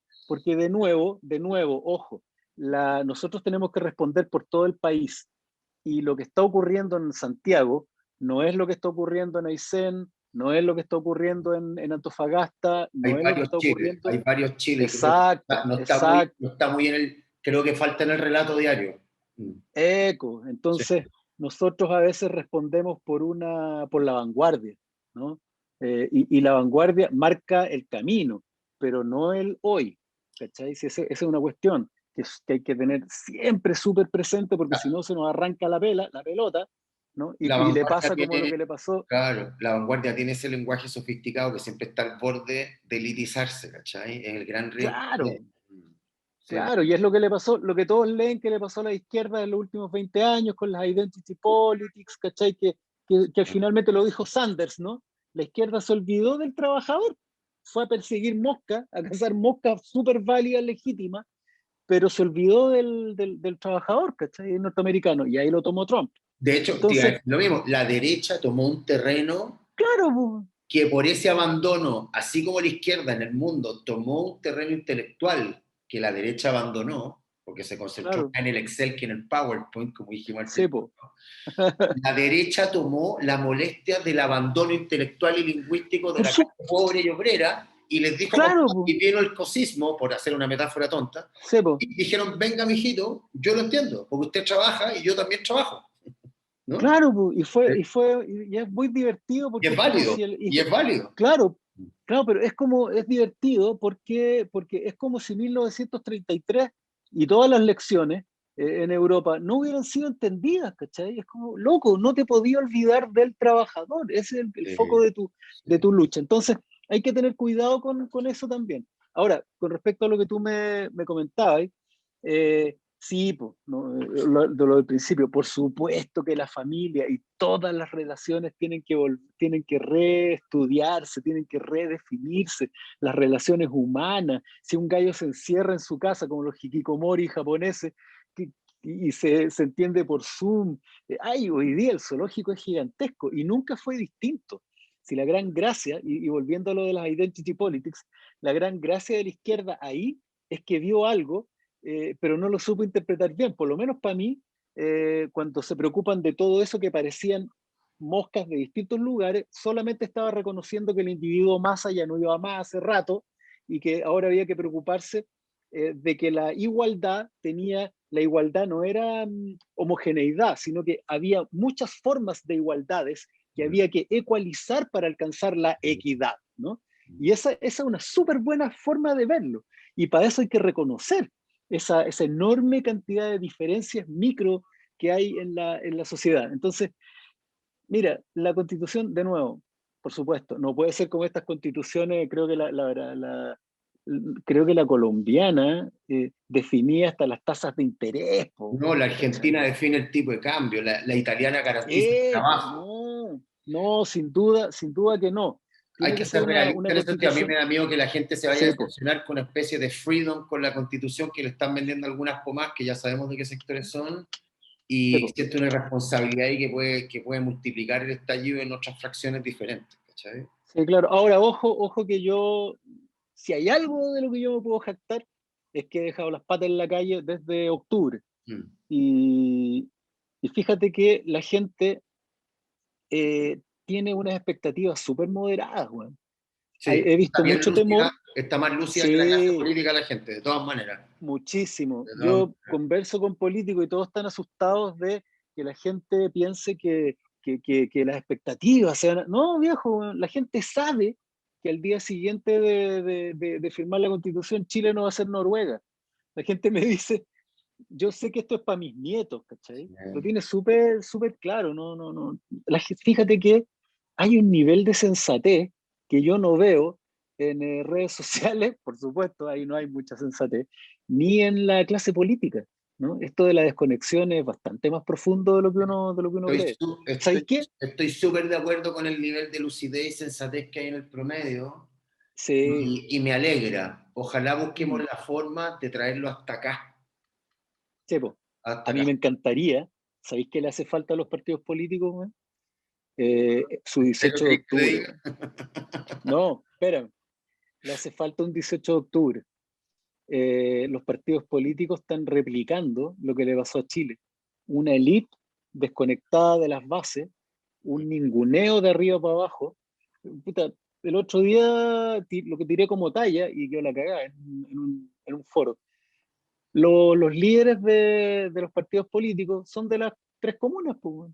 ojo, nosotros tenemos que responder por todo el país y lo que está ocurriendo en Santiago no es lo que está ocurriendo en Aysén, no es lo que está ocurriendo en Antofagasta, no es lo que está hay ocurriendo. varios Chile, y creo que Exacto, no exacto, está muy en el, creo que falta en el relato diario. eco. Sí. Entonces, nosotros a veces respondemos por la vanguardia, ¿no? Y la vanguardia marca el camino, pero no el hoy, ¿cachai? Si esa es una cuestión que hay que tener siempre súper presente, porque si no se nos arranca la pelota, ¿no? La Y le vanguardia pasa como lo tiene, que le pasó. claro, la vanguardia tiene ese lenguaje sofisticado que siempre está al borde de elitizarse, ¿cachai? Es el gran riesgo. Claro, Sí, claro, y es lo que le pasó, lo que todos leen que le pasó a la izquierda en los últimos 20 años con las identity politics, ¿cachai? Que finalmente lo dijo Sanders, ¿no? La izquierda se olvidó del trabajador, fue a perseguir moscas, a cazar moscas súper válidas, legítimas, pero se olvidó del trabajador, ¿cachai? Norteamericano, y ahí lo tomó Trump. de hecho, te iba a Entonces, decir lo mismo, la derecha tomó un terreno claro, po, que por ese abandono, así como la izquierda en el mundo tomó un terreno intelectual que la derecha abandonó, porque se concentró claro, más en el Excel que en el PowerPoint, como dijimos al sí, principio, po. la derecha tomó la molestia del abandono intelectual y lingüístico de Por la su, clase pobre y obrera y les dijo, claro, po, y vino el cosismo, por hacer una metáfora tonta, sí, po. y dijeron, venga, mijito, yo lo entiendo, porque usted trabaja y yo también trabajo, ¿no? Claro, po, y es muy divertido Y porque es es como válido, si y es válido. claro, claro, pero es divertido porque es como si 1933 y todas las lecciones en Europa, no hubieran sido entendidas, ¿cachai? Es como, loco, no te podías olvidar del trabajador, ese es el foco de tu lucha. Entonces, hay que tener cuidado con eso también. Ahora, con respecto a lo que tú me comentabas, sí, po, no, de lo del principio, por supuesto que la familia y todas las relaciones tienen que reestudiarse, tienen que redefinirse, las relaciones humanas. Si un gallo se encierra en su casa, como los hikikomori japoneses, que- y se entiende por Zoom, ay, hoy día el zoológico es gigantesco y nunca fue distinto. Si la gran gracia, y volviendo a lo de las identity politics, la gran gracia de la izquierda ahí es que vio algo, pero no lo supo interpretar bien. Por lo menos para mí, cuando se preocupan de todo eso que parecían moscas de distintos lugares, solamente estaba reconociendo que el individuo masa ya no iba más hace rato y que ahora había que preocuparse de que la igualdad no era homogeneidad, sino que había muchas formas de igualdades que había que ecualizar para alcanzar la equidad, ¿no? Y esa es una súper buena forma de verlo. Y para eso hay que reconocer esa enorme cantidad de diferencias micro que hay en la sociedad. Entonces, mira, la constitución, de nuevo, por supuesto, no puede ser como estas constituciones, creo que creo que la colombiana definía hasta las tasas de interés, po, No, la ¿cachai? Argentina define el tipo de cambio, la italiana garantiza el Pues trabajo. no, no, sin duda que no. Hay Tiene que que ser ser realista una en eso, tío. A mí me constitución, da miedo que la gente se vaya a sí, po, decepcionar con una especie de freedom con la constitución que le están vendiendo algunas pomas que ya sabemos de qué sectores son sí, y po. siente una responsabilidad ahí que puede multiplicar el estallido en otras fracciones diferentes. ¿Cachai? Sí, claro. Ahora, ojo que yo, si hay algo de lo que yo me puedo jactar, es que he dejado las patas en la calle desde octubre. Mm. Y, y fíjate que la gente tiene unas expectativas súper moderadas, weón. Sí, He visto mucho temor, está más lúcida que la clase sí, política la gente, de todas maneras. muchísimo. De todas Yo maneras. converso con políticos y todos están asustados de que la gente piense que las expectativas sean... No, viejo, la gente sabe que al día siguiente de firmar la Constitución Chile no va a ser Noruega. La gente me dice, yo sé que esto es para mis nietos, ¿cachai? Lo tiene súper claro, no, no, no. Fíjate que hay un nivel de sensatez que yo no veo en redes sociales, por supuesto, ahí no hay mucha sensatez, ni en la clase política, ¿no? Esto de la desconexión es bastante más profundo de lo que uno cree. ¿Sabéis qué? Estoy súper de acuerdo con el nivel de lucidez y sensatez que hay en el promedio Sí, y me alegra. Ojalá busquemos mm, la forma de traerlo hasta acá. sí, po. Hasta A mí acá. me encantaría, ¿sabéis qué le hace falta a los partidos políticos, man? Su ¿Pero 18 de qué que te octubre, diga? man. No, espera, le hace falta un 18 de octubre. Los partidos políticos están replicando lo que le pasó a Chile. Una élite desconectada de las bases, un ninguneo de arriba para abajo. Puta, el otro día lo que tiré como talla y yo la cagé en un foro. Los líderes de los partidos políticos son de las tres comunas, pues,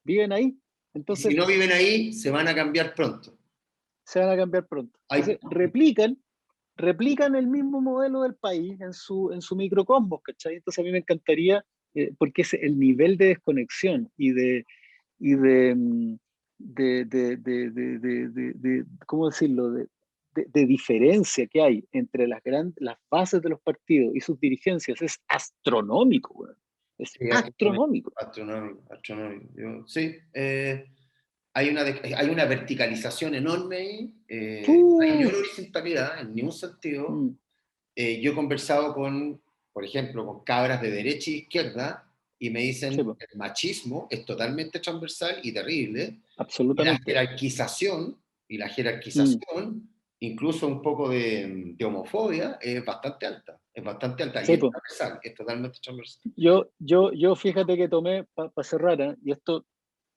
viven ahí. Y si Entonces, no viven ahí, se van a cambiar pronto. se van a cambiar pronto. Hay, Entonces, replican el mismo modelo del país en su microcosmos, ¿cachai? Entonces a mí me encantaría, porque es el nivel de desconexión y ¿cómo decirlo? De diferencia que hay entre las bases de los partidos y sus dirigencias es astronómico, weón. Es sí, astronómico. astronómico, astronómico. Sí, hay una verticalización enorme ahí. No hay ni ¡Puf! una horizontalidad en ningún sentido. Mm, Yo he conversado por ejemplo, con cabras de derecha e izquierda y me sí, dicen po, que el machismo es totalmente transversal y terrible absolutamente. y la Mm. jerarquización, incluso un poco de homofobia, es bastante alta y Sí, es po. transversal, es totalmente transversal. Yo fíjate que tomé, para cerrar, y esto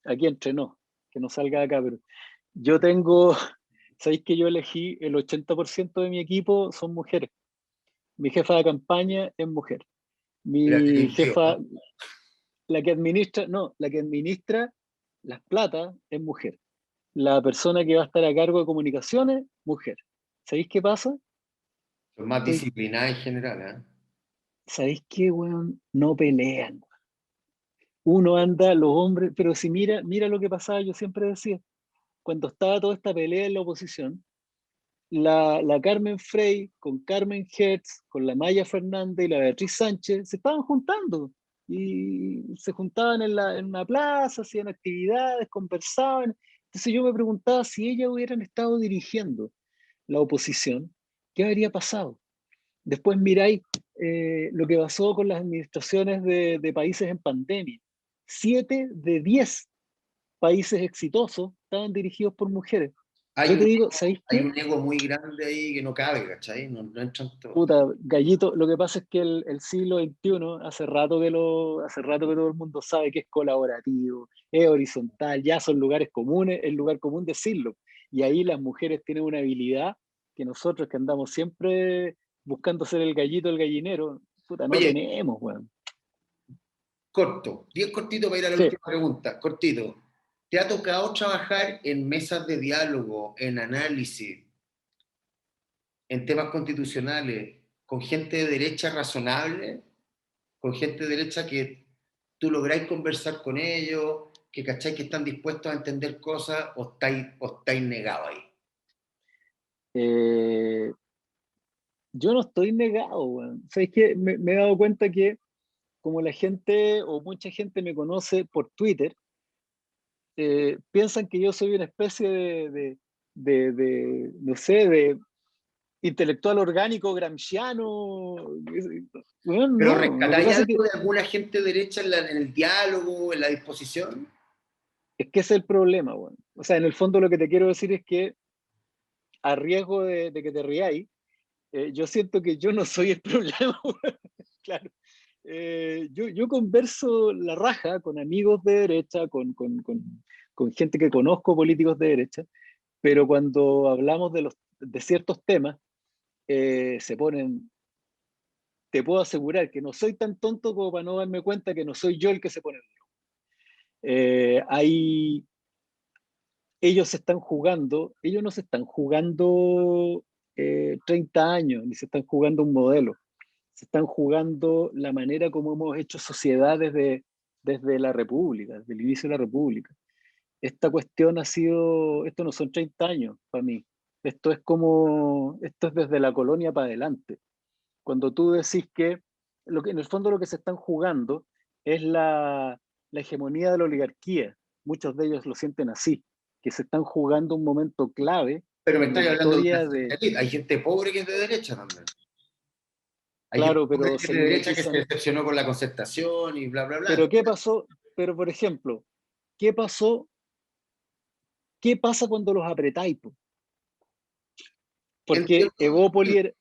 aquí entrenó, que no salga de acá, pero yo tengo, sabéis que yo elegí el 80% de mi equipo son mujeres. Mi jefa de campaña es mujer. Era Mi definitivo, jefa, ¿no? la que administra, no, la que administra las plata es mujer. La persona que va a estar a cargo de comunicaciones, mujer. ¿Sabéis qué pasa? Son más Estoy disciplinadas en general, ¿eh? ¿sabéis qué, weón? No pelean. Uno anda, los hombres, pero si mira lo que pasaba, yo siempre decía, cuando estaba toda esta pelea en la oposición, la Carmen Frey con Carmen Hertz, con la Maya Fernández y la Beatriz Sánchez, se estaban juntando y se juntaban en una plaza, hacían actividades, conversaban. Entonces yo me preguntaba si ellas hubieran estado dirigiendo la oposición, ¿qué habría pasado? Después miráis lo que pasó con las administraciones de países en pandemia. 7 de 10 países exitosos estaban dirigidos por mujeres. Yo te digo, ¿sabéis Hay qué? un ego muy grande ahí que no cabe, ¿cachai? No, no entran todos. Puta, Gallito, lo que pasa es que el siglo XXI, hace rato que todo el mundo sabe que es colaborativo, es horizontal, ya son lugares comunes, es lugar común decirlo. Y ahí las mujeres tienen una habilidad que nosotros que andamos siempre buscando ser el gallito, el gallinero, puta, no Oye, tenemos, weón. corto, bien cortito para ir a la Sí, última pregunta, cortito. ¿Te ha tocado trabajar en mesas de diálogo, en análisis, en temas constitucionales, con gente de derecha razonable, con gente de derecha que tú lográis conversar con ellos, que cacháis que están dispuestos a entender cosas o estáis negados ahí? eh, yo no estoy negado, weón. ¿Sabes qué? Me he dado cuenta que como la gente o mucha gente me conoce por Twitter, piensan que yo soy una especie no sé, de intelectual orgánico gramsciano. Bueno, ¿Pero no, lo que rescatáis pasa algo de alguna gente derecha en el diálogo, en la disposición? es que ese es el problema, bueno. O sea, en el fondo lo que te quiero decir es que, a riesgo de que te riáis, yo siento que yo no soy el problema, weón. Claro. Yo converso la raja con amigos de derecha, con gente que conozco, políticos de derecha, pero cuando hablamos de ciertos temas, se ponen, te puedo asegurar que no soy tan tonto como para no darme cuenta que no soy yo el que se pone. Hay, ellos se están jugando, ellos no se están jugando 30 años, ni se están jugando un modelo, se están jugando la manera como hemos hecho sociedad desde la República, desde el inicio de la República. Esta cuestión ha sido, esto no son 30 años para mí, esto es desde la colonia para adelante. Cuando tú decís que, en el fondo lo que se están jugando es la hegemonía de la oligarquía, muchos de ellos lo sienten así, que se están jugando un momento clave Pero me en la estáis hablando de una historia cierta de, élite. Hay gente pobre que es de derecha también. Hay gente claro, pobre pero que es se de derecha que se mimetizan. decepcionó con la concertación y bla, bla, bla. Pero ¿qué pasó? Pero por ejemplo, ¿qué pasó? ¿Qué pasa cuando los apretáis, po? Porque Entiendo.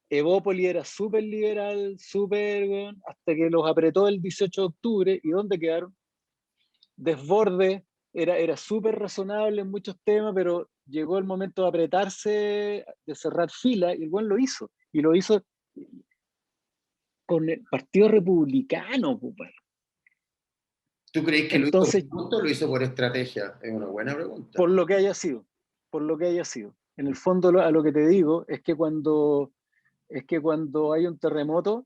Evópoli era súper liberal, súper, weón, hasta que los apretó el 18 de octubre. ¿Y dónde quedaron? Desborde, era súper razonable en muchos temas, pero llegó el momento de apretarse, de cerrar fila, y el buen lo hizo. Y lo hizo con el Partido Republicano, pues. ¿Tú crees que lo hizo Entonces, por gusto o lo hizo por estrategia? Es una buena pregunta. por lo que haya sido, por lo que haya sido. En el fondo, a lo que te digo es que cuando hay un terremoto,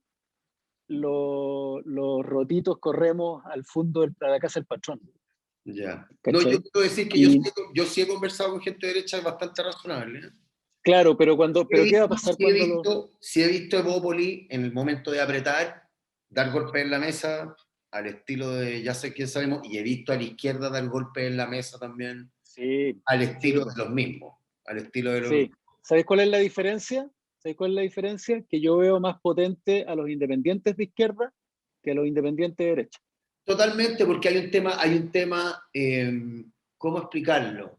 los rotitos corremos al fondo a la casa del patrón. Ya. No, yo ¿Cachai? quiero decir que Y yo sí he conversado con gente de derecha bastante razonable. ¿Eh? claro, pero ¿qué va a pasar cuando Sí he visto Evópoli en el momento de apretar, dar golpes en la mesa, al estilo de ya sé quién sabemos, y he visto a la izquierda dar golpes en la mesa también, Sí, al sí, estilo de los mismos, al estilo de los sí. mismos. ¿Sabéis cuál es la diferencia? ¿Sabéis cuál es la diferencia? Que yo veo más potente a los independientes de izquierda que a los independientes de derecha. Totalmente, porque hay un tema, ¿cómo explicarlo?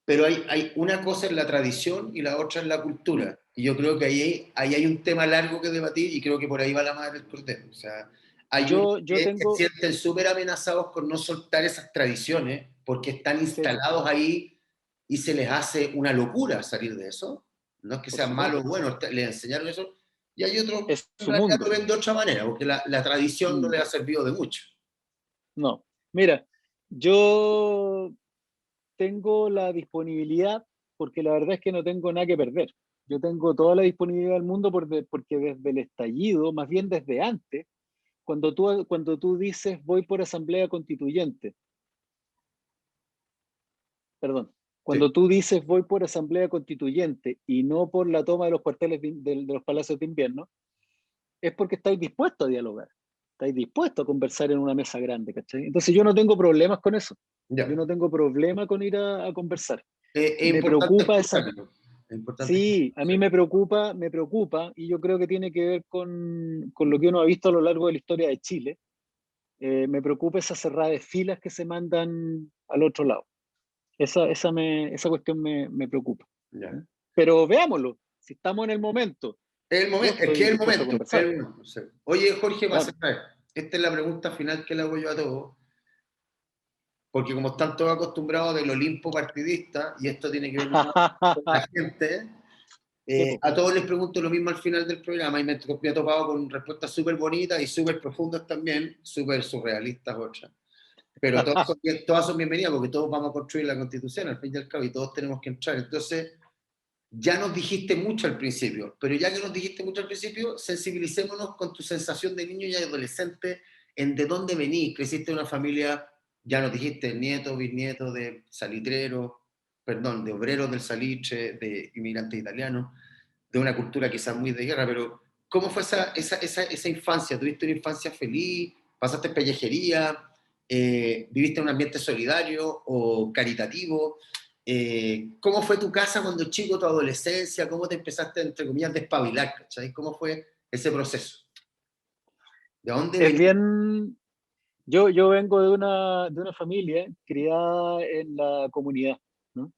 Pero hay una cosa en la tradición y la otra en la cultura. Y yo creo que ahí hay un tema largo que debatir y creo que por ahí va la madre del cordero. O sea, hay unos Yo que se tengo, sienten súper amenazados con no soltar esas tradiciones porque están sí, instalados ahí y se les hace una locura salir de eso. No es que por sean malos o supuesto, buenos, les enseñaron eso. Y hay otros es que en su realidad lo mundo. ven de otra manera, porque la tradición no Mm, les ha servido de mucho. no, mira, yo tengo la disponibilidad porque la verdad es que no tengo nada que perder. Yo tengo toda la disponibilidad del mundo porque desde el estallido, más bien desde antes, cuando tú dices voy por asamblea constituyente, perdón, Sí, cuando tú dices voy por asamblea constituyente y no por la toma de los cuarteles de los palacios de invierno, es porque estáis dispuestos a dialogar, estáis dispuestos a conversar en una mesa grande, ¿cachai? Entonces yo no tengo problemas con eso, yo ya. no tengo problema con ir a conversar. Es Me importante preocupa esa. escucharlo. Es importante Sí, a mí escucharlo. me preocupa, y yo creo que tiene que ver con lo que uno ha visto a lo largo de la historia de Chile. Me preocupa esa cerrada de filas que se mandan al otro lado. Esa cuestión me preocupa. ¿Eh? Ya. Pero veámoslo, si estamos en el momento, Es el yo momento, es que estoy es el dispuesto a momento, es conversar. el momento, sí. Oye, Jorge, va a Claro. cerrar. Esta es la pregunta final que le hago yo a todos, porque como están todos acostumbrados del Olimpo partidista, y esto tiene que ver más con la gente, Sí, po. a todos les pregunto lo mismo al final del programa y me he topado con respuestas súper bonitas y súper profundas también, súper surrealistas otras. Pero todas son bienvenidas porque todos vamos a construir la constitución al fin y al cabo y todos tenemos que entrar. Entonces, ya nos dijiste mucho al principio, pero ya que nos dijiste mucho al principio, sensibilicémonos con tu sensación de niño y adolescente en de dónde venís. Creciste en una familia, ya nos dijiste, nieto, bisnieto de salitreros, perdón, de obreros del salitre, de inmigrantes italianos, de una cultura quizás muy de guerra, pero ¿cómo fue esa infancia? ¿Tuviste una infancia feliz? ¿Pasaste pellejería? ¿Viviste en un ambiente solidario o caritativo? ¿Cómo fue tu casa cuando chico, tu adolescencia? ¿Cómo te empezaste, entre comillas, despabilar? ¿Cachai? ¿Cómo fue ese proceso? ¿De dónde Es venís? bien, yo vengo de una familia criada en la comunidad, ¿no?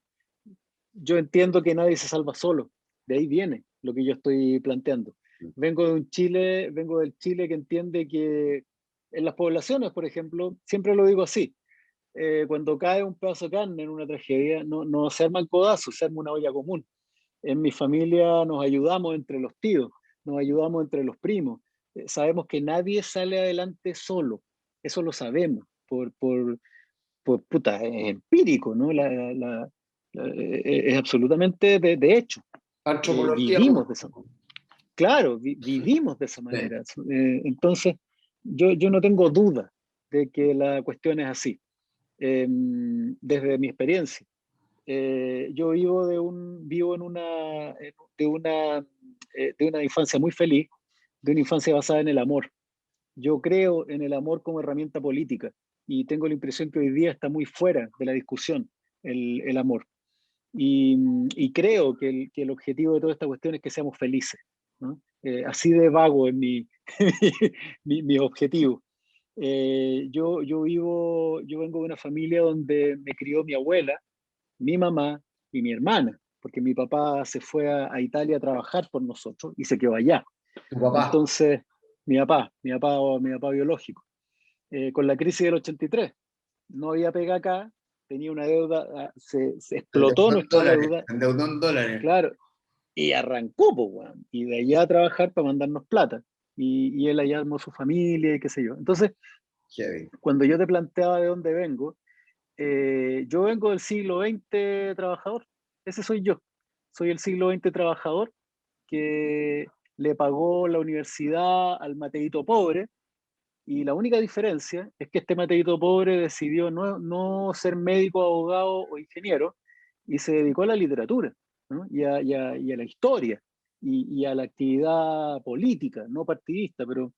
Yo entiendo que nadie se salva solo, de ahí viene lo que yo estoy planteando. Vengo del Chile que entiende que en las poblaciones, por ejemplo, siempre lo digo así, cuando cae un pedazo de carne en una tragedia, no se arman codazos, se arma una olla común. En mi familia nos ayudamos entre los tíos, nos ayudamos entre los primos. Sabemos que nadie sale adelante solo, eso lo sabemos, puta, es empírico, ¿no? Es absolutamente de hecho. Antropología Vivimos pura. de esa, claro, vivimos de esa Sí. manera. Entonces, yo no tengo duda de que la cuestión es así, desde mi experiencia. Yo vivo en de una infancia muy feliz, de una infancia basada en el amor. Yo creo en el amor como herramienta política y tengo la impresión que hoy día está muy fuera de la discusión el amor. Y creo que el objetivo de toda esta cuestión es que seamos felices, ¿no? Así de vago es mi objetivo. Yo vengo de una familia donde me crió mi abuela, mi mamá y mi hermana, porque mi papá se fue a Italia a trabajar por nosotros y se quedó allá. Tu papá. Entonces, mi papá biológico, con la crisis del 83, no había pega acá, tenía una deuda, se Se explotó endeudó en nuestra dólares. deuda, Se endeudó en dólares. claro, y arrancó, pues, weón, y de allá a trabajar para mandarnos plata. Y él allá armó su familia y qué sé yo. Entonces, Heavy. cuando yo te planteaba de dónde vengo, yo vengo del siglo XX trabajador, ese soy yo. Soy el siglo XX trabajador que le pagó la universidad al Mateito pobre, y la única diferencia es que este Mateito pobre decidió no ser médico, abogado o ingeniero y se dedicó a la literatura, ¿no? Y a la historia y a la actividad política, no partidista, pero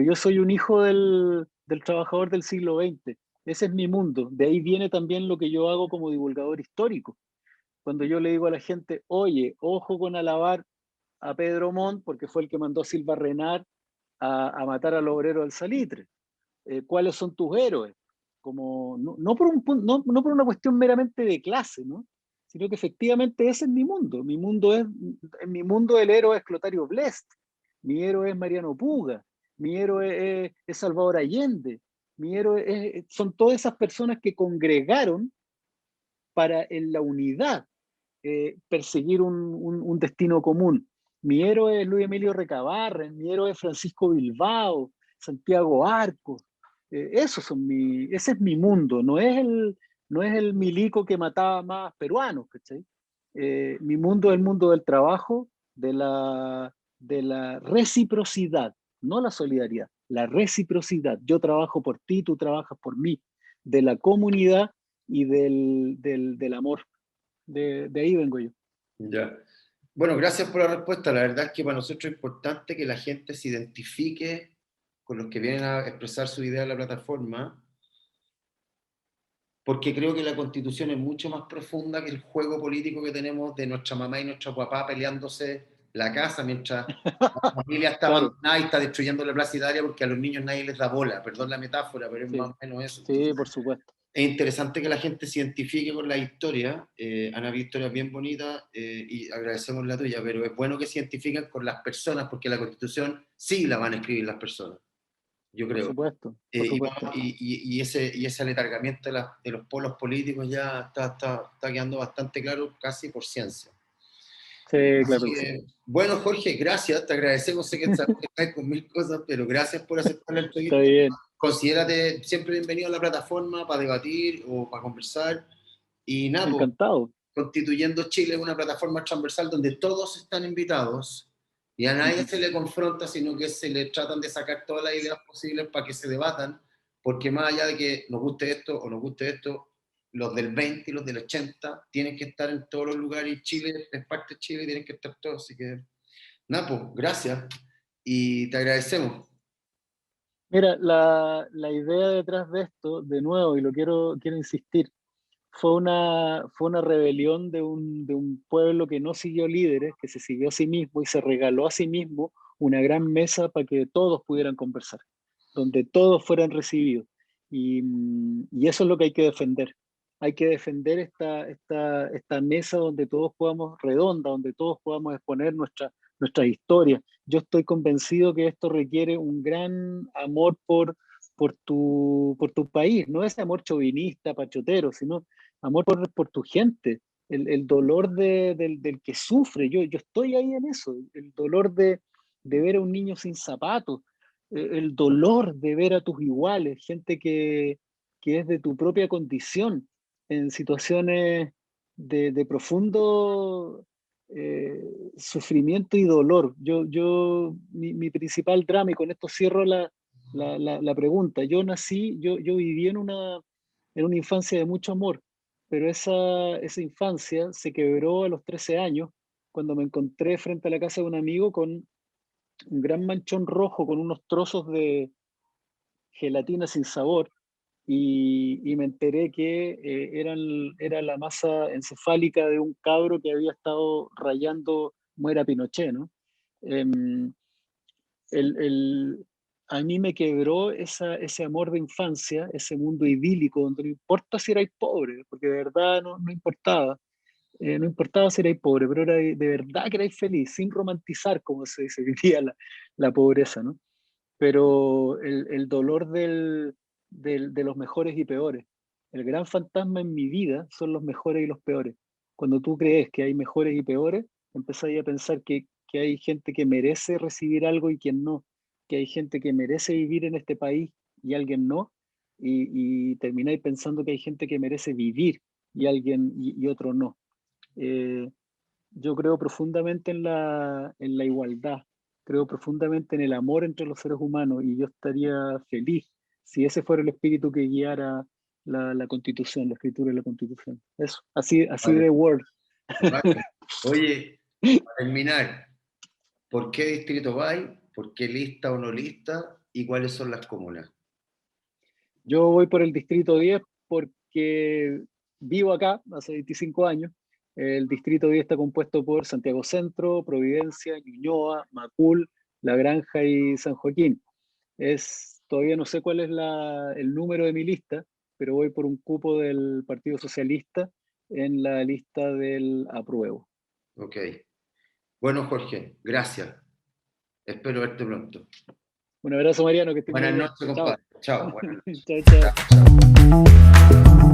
yo soy un hijo del trabajador del siglo XX. Ese es mi mundo. De ahí viene también lo que yo hago como divulgador histórico. Cuando yo le digo a la gente, oye, ojo con alabar a Pedro Montt, porque fue el que mandó a Silva Renar a matar al obrero del Salitre. ¿Cuáles son tus héroes? Como, no por una cuestión meramente de clase, ¿no? Sino que efectivamente ese es mi mundo. En mi mundo el héroe es Clotario Blest, mi héroe es Mariano Puga, mi héroe es Salvador Allende, son todas esas personas que congregaron para en la unidad perseguir un destino común. Mi héroe es Luis Emilio Recabarren, mi héroe es Francisco Bilbao, Santiago Arcos. Ese es mi mundo, no es el milico que mataba más peruanos, ¿cachai? mi mundo es el mundo del trabajo, de la reciprocidad, no la solidaridad, la reciprocidad. Yo trabajo por ti, tú trabajas por mí, de la comunidad y del amor. De ahí vengo yo. Ya. Bueno, gracias por la respuesta. La verdad es que para nosotros es importante que la gente se identifique con los que vienen a expresar su idea en la plataforma, porque creo que la Constitución es mucho más profunda que el juego político que tenemos de nuestra mamá y nuestra papá peleándose la casa mientras la familia está Claro, abandonada y está destruyendo la plaza Italia porque a los niños nadie les da bola. Perdón la metáfora, pero es más sí, o menos eso. sí, Entonces, por supuesto. es interesante que la gente se identifique con la historia. Han habido historias bien bonitas y agradecemos la tuya, pero es bueno que se identifiquen con las personas porque la Constitución sí la van a escribir las personas, yo Por creo. supuesto, por supuesto. Y ese aletargamiento de los polos políticos ya está quedando bastante claro, casi por ciencia. Sí, Así claro que sí. que, bueno, Jorge, gracias, te agradecemos, sé que estás con mil cosas, pero gracias por aceptar la Está entrevista. bien, Considérate siempre bienvenido a la plataforma para debatir o para conversar. Y nada, pues, encantado. Constituyendo Chile es una plataforma transversal donde todos están invitados y a nadie Ujú. se le confronta, sino que se le tratan de sacar todas las ideas posibles para que se debatan, porque más allá de que nos guste esto o nos guste esto, los del 20 y los del 80 tienen que estar en todos los lugares y Chile es parte de Chile y tienen que estar todos. Así que, nada, pues, gracias y te agradecemos. Mira, la idea detrás de esto, de nuevo, y quiero insistir, fue una rebelión de un pueblo que no siguió líderes, que se siguió a sí mismo y se regaló a sí mismo una gran mesa para que todos pudieran conversar, donde todos fueran recibidos. Y eso es lo que hay que defender. Hay que defender esta mesa donde todos podamos, redonda, donde todos podamos exponer nuestras historias. Yo estoy convencido que esto requiere un gran amor por tu país, no ese amor chauvinista, pachotero, sino amor por tu gente, el dolor del que sufre. Yo estoy ahí en eso, el dolor de ver a un niño sin zapatos, el dolor de ver a tus iguales, gente que es de tu propia condición, en situaciones de profundo sufrimiento y dolor. Mi principal drama, y con esto cierro la pregunta, yo viví en una infancia de mucho amor, pero esa infancia se quebró a los 13 años, cuando me encontré frente a la casa de un amigo con un gran manchón rojo con unos trozos de gelatina sin sabor, y me enteré que era la masa encefálica de un cabro que había estado rayando Muera Pinochet, ¿no? Em, el, el- a mí me quebró ese amor de infancia, ese mundo idílico donde no importa si erais pobre, porque de verdad no importaba. No importaba si erais pobre, pero era de verdad que erais feliz, sin romantizar, como se dice hoy día, la pobreza, ¿no? Pero el dolor de los mejores y peores. El gran fantasma en mi vida son los mejores y los peores. Cuando tú crees que hay mejores y peores, empezáis a pensar que hay gente que merece recibir algo y quien no, que hay gente que merece vivir en este país y alguien no, y termináis pensando que hay gente que merece vivir y otro no. Eh, yo creo profundamente en la igualdad, creo profundamente en el amor entre los seres humanos, y yo estaría feliz si ese fuera el espíritu que guiara la Constitución, la escritura de la Constitución. Eso, así Vale, de Word. vale. Oye, para terminar, ¿por qué distrito vais? ¿Por qué lista o no lista? ¿Y cuáles son las comunas? Yo voy por el Distrito 10 porque vivo acá hace 25 años. El Distrito 10 está compuesto por Santiago Centro, Providencia, Ñuñoa, Macul, La Granja y San Joaquín. Todavía no sé cuál es el número de mi lista, pero voy por un cupo del Partido Socialista en la lista del apruebo. Ok. Bueno, Jorge, gracias. Espero verte pronto. Un abrazo, Mariano, que estés muy Buenas bien. noches, Chao. compadre. Chao. Buenas noches. Chao, chao. Chao, chao.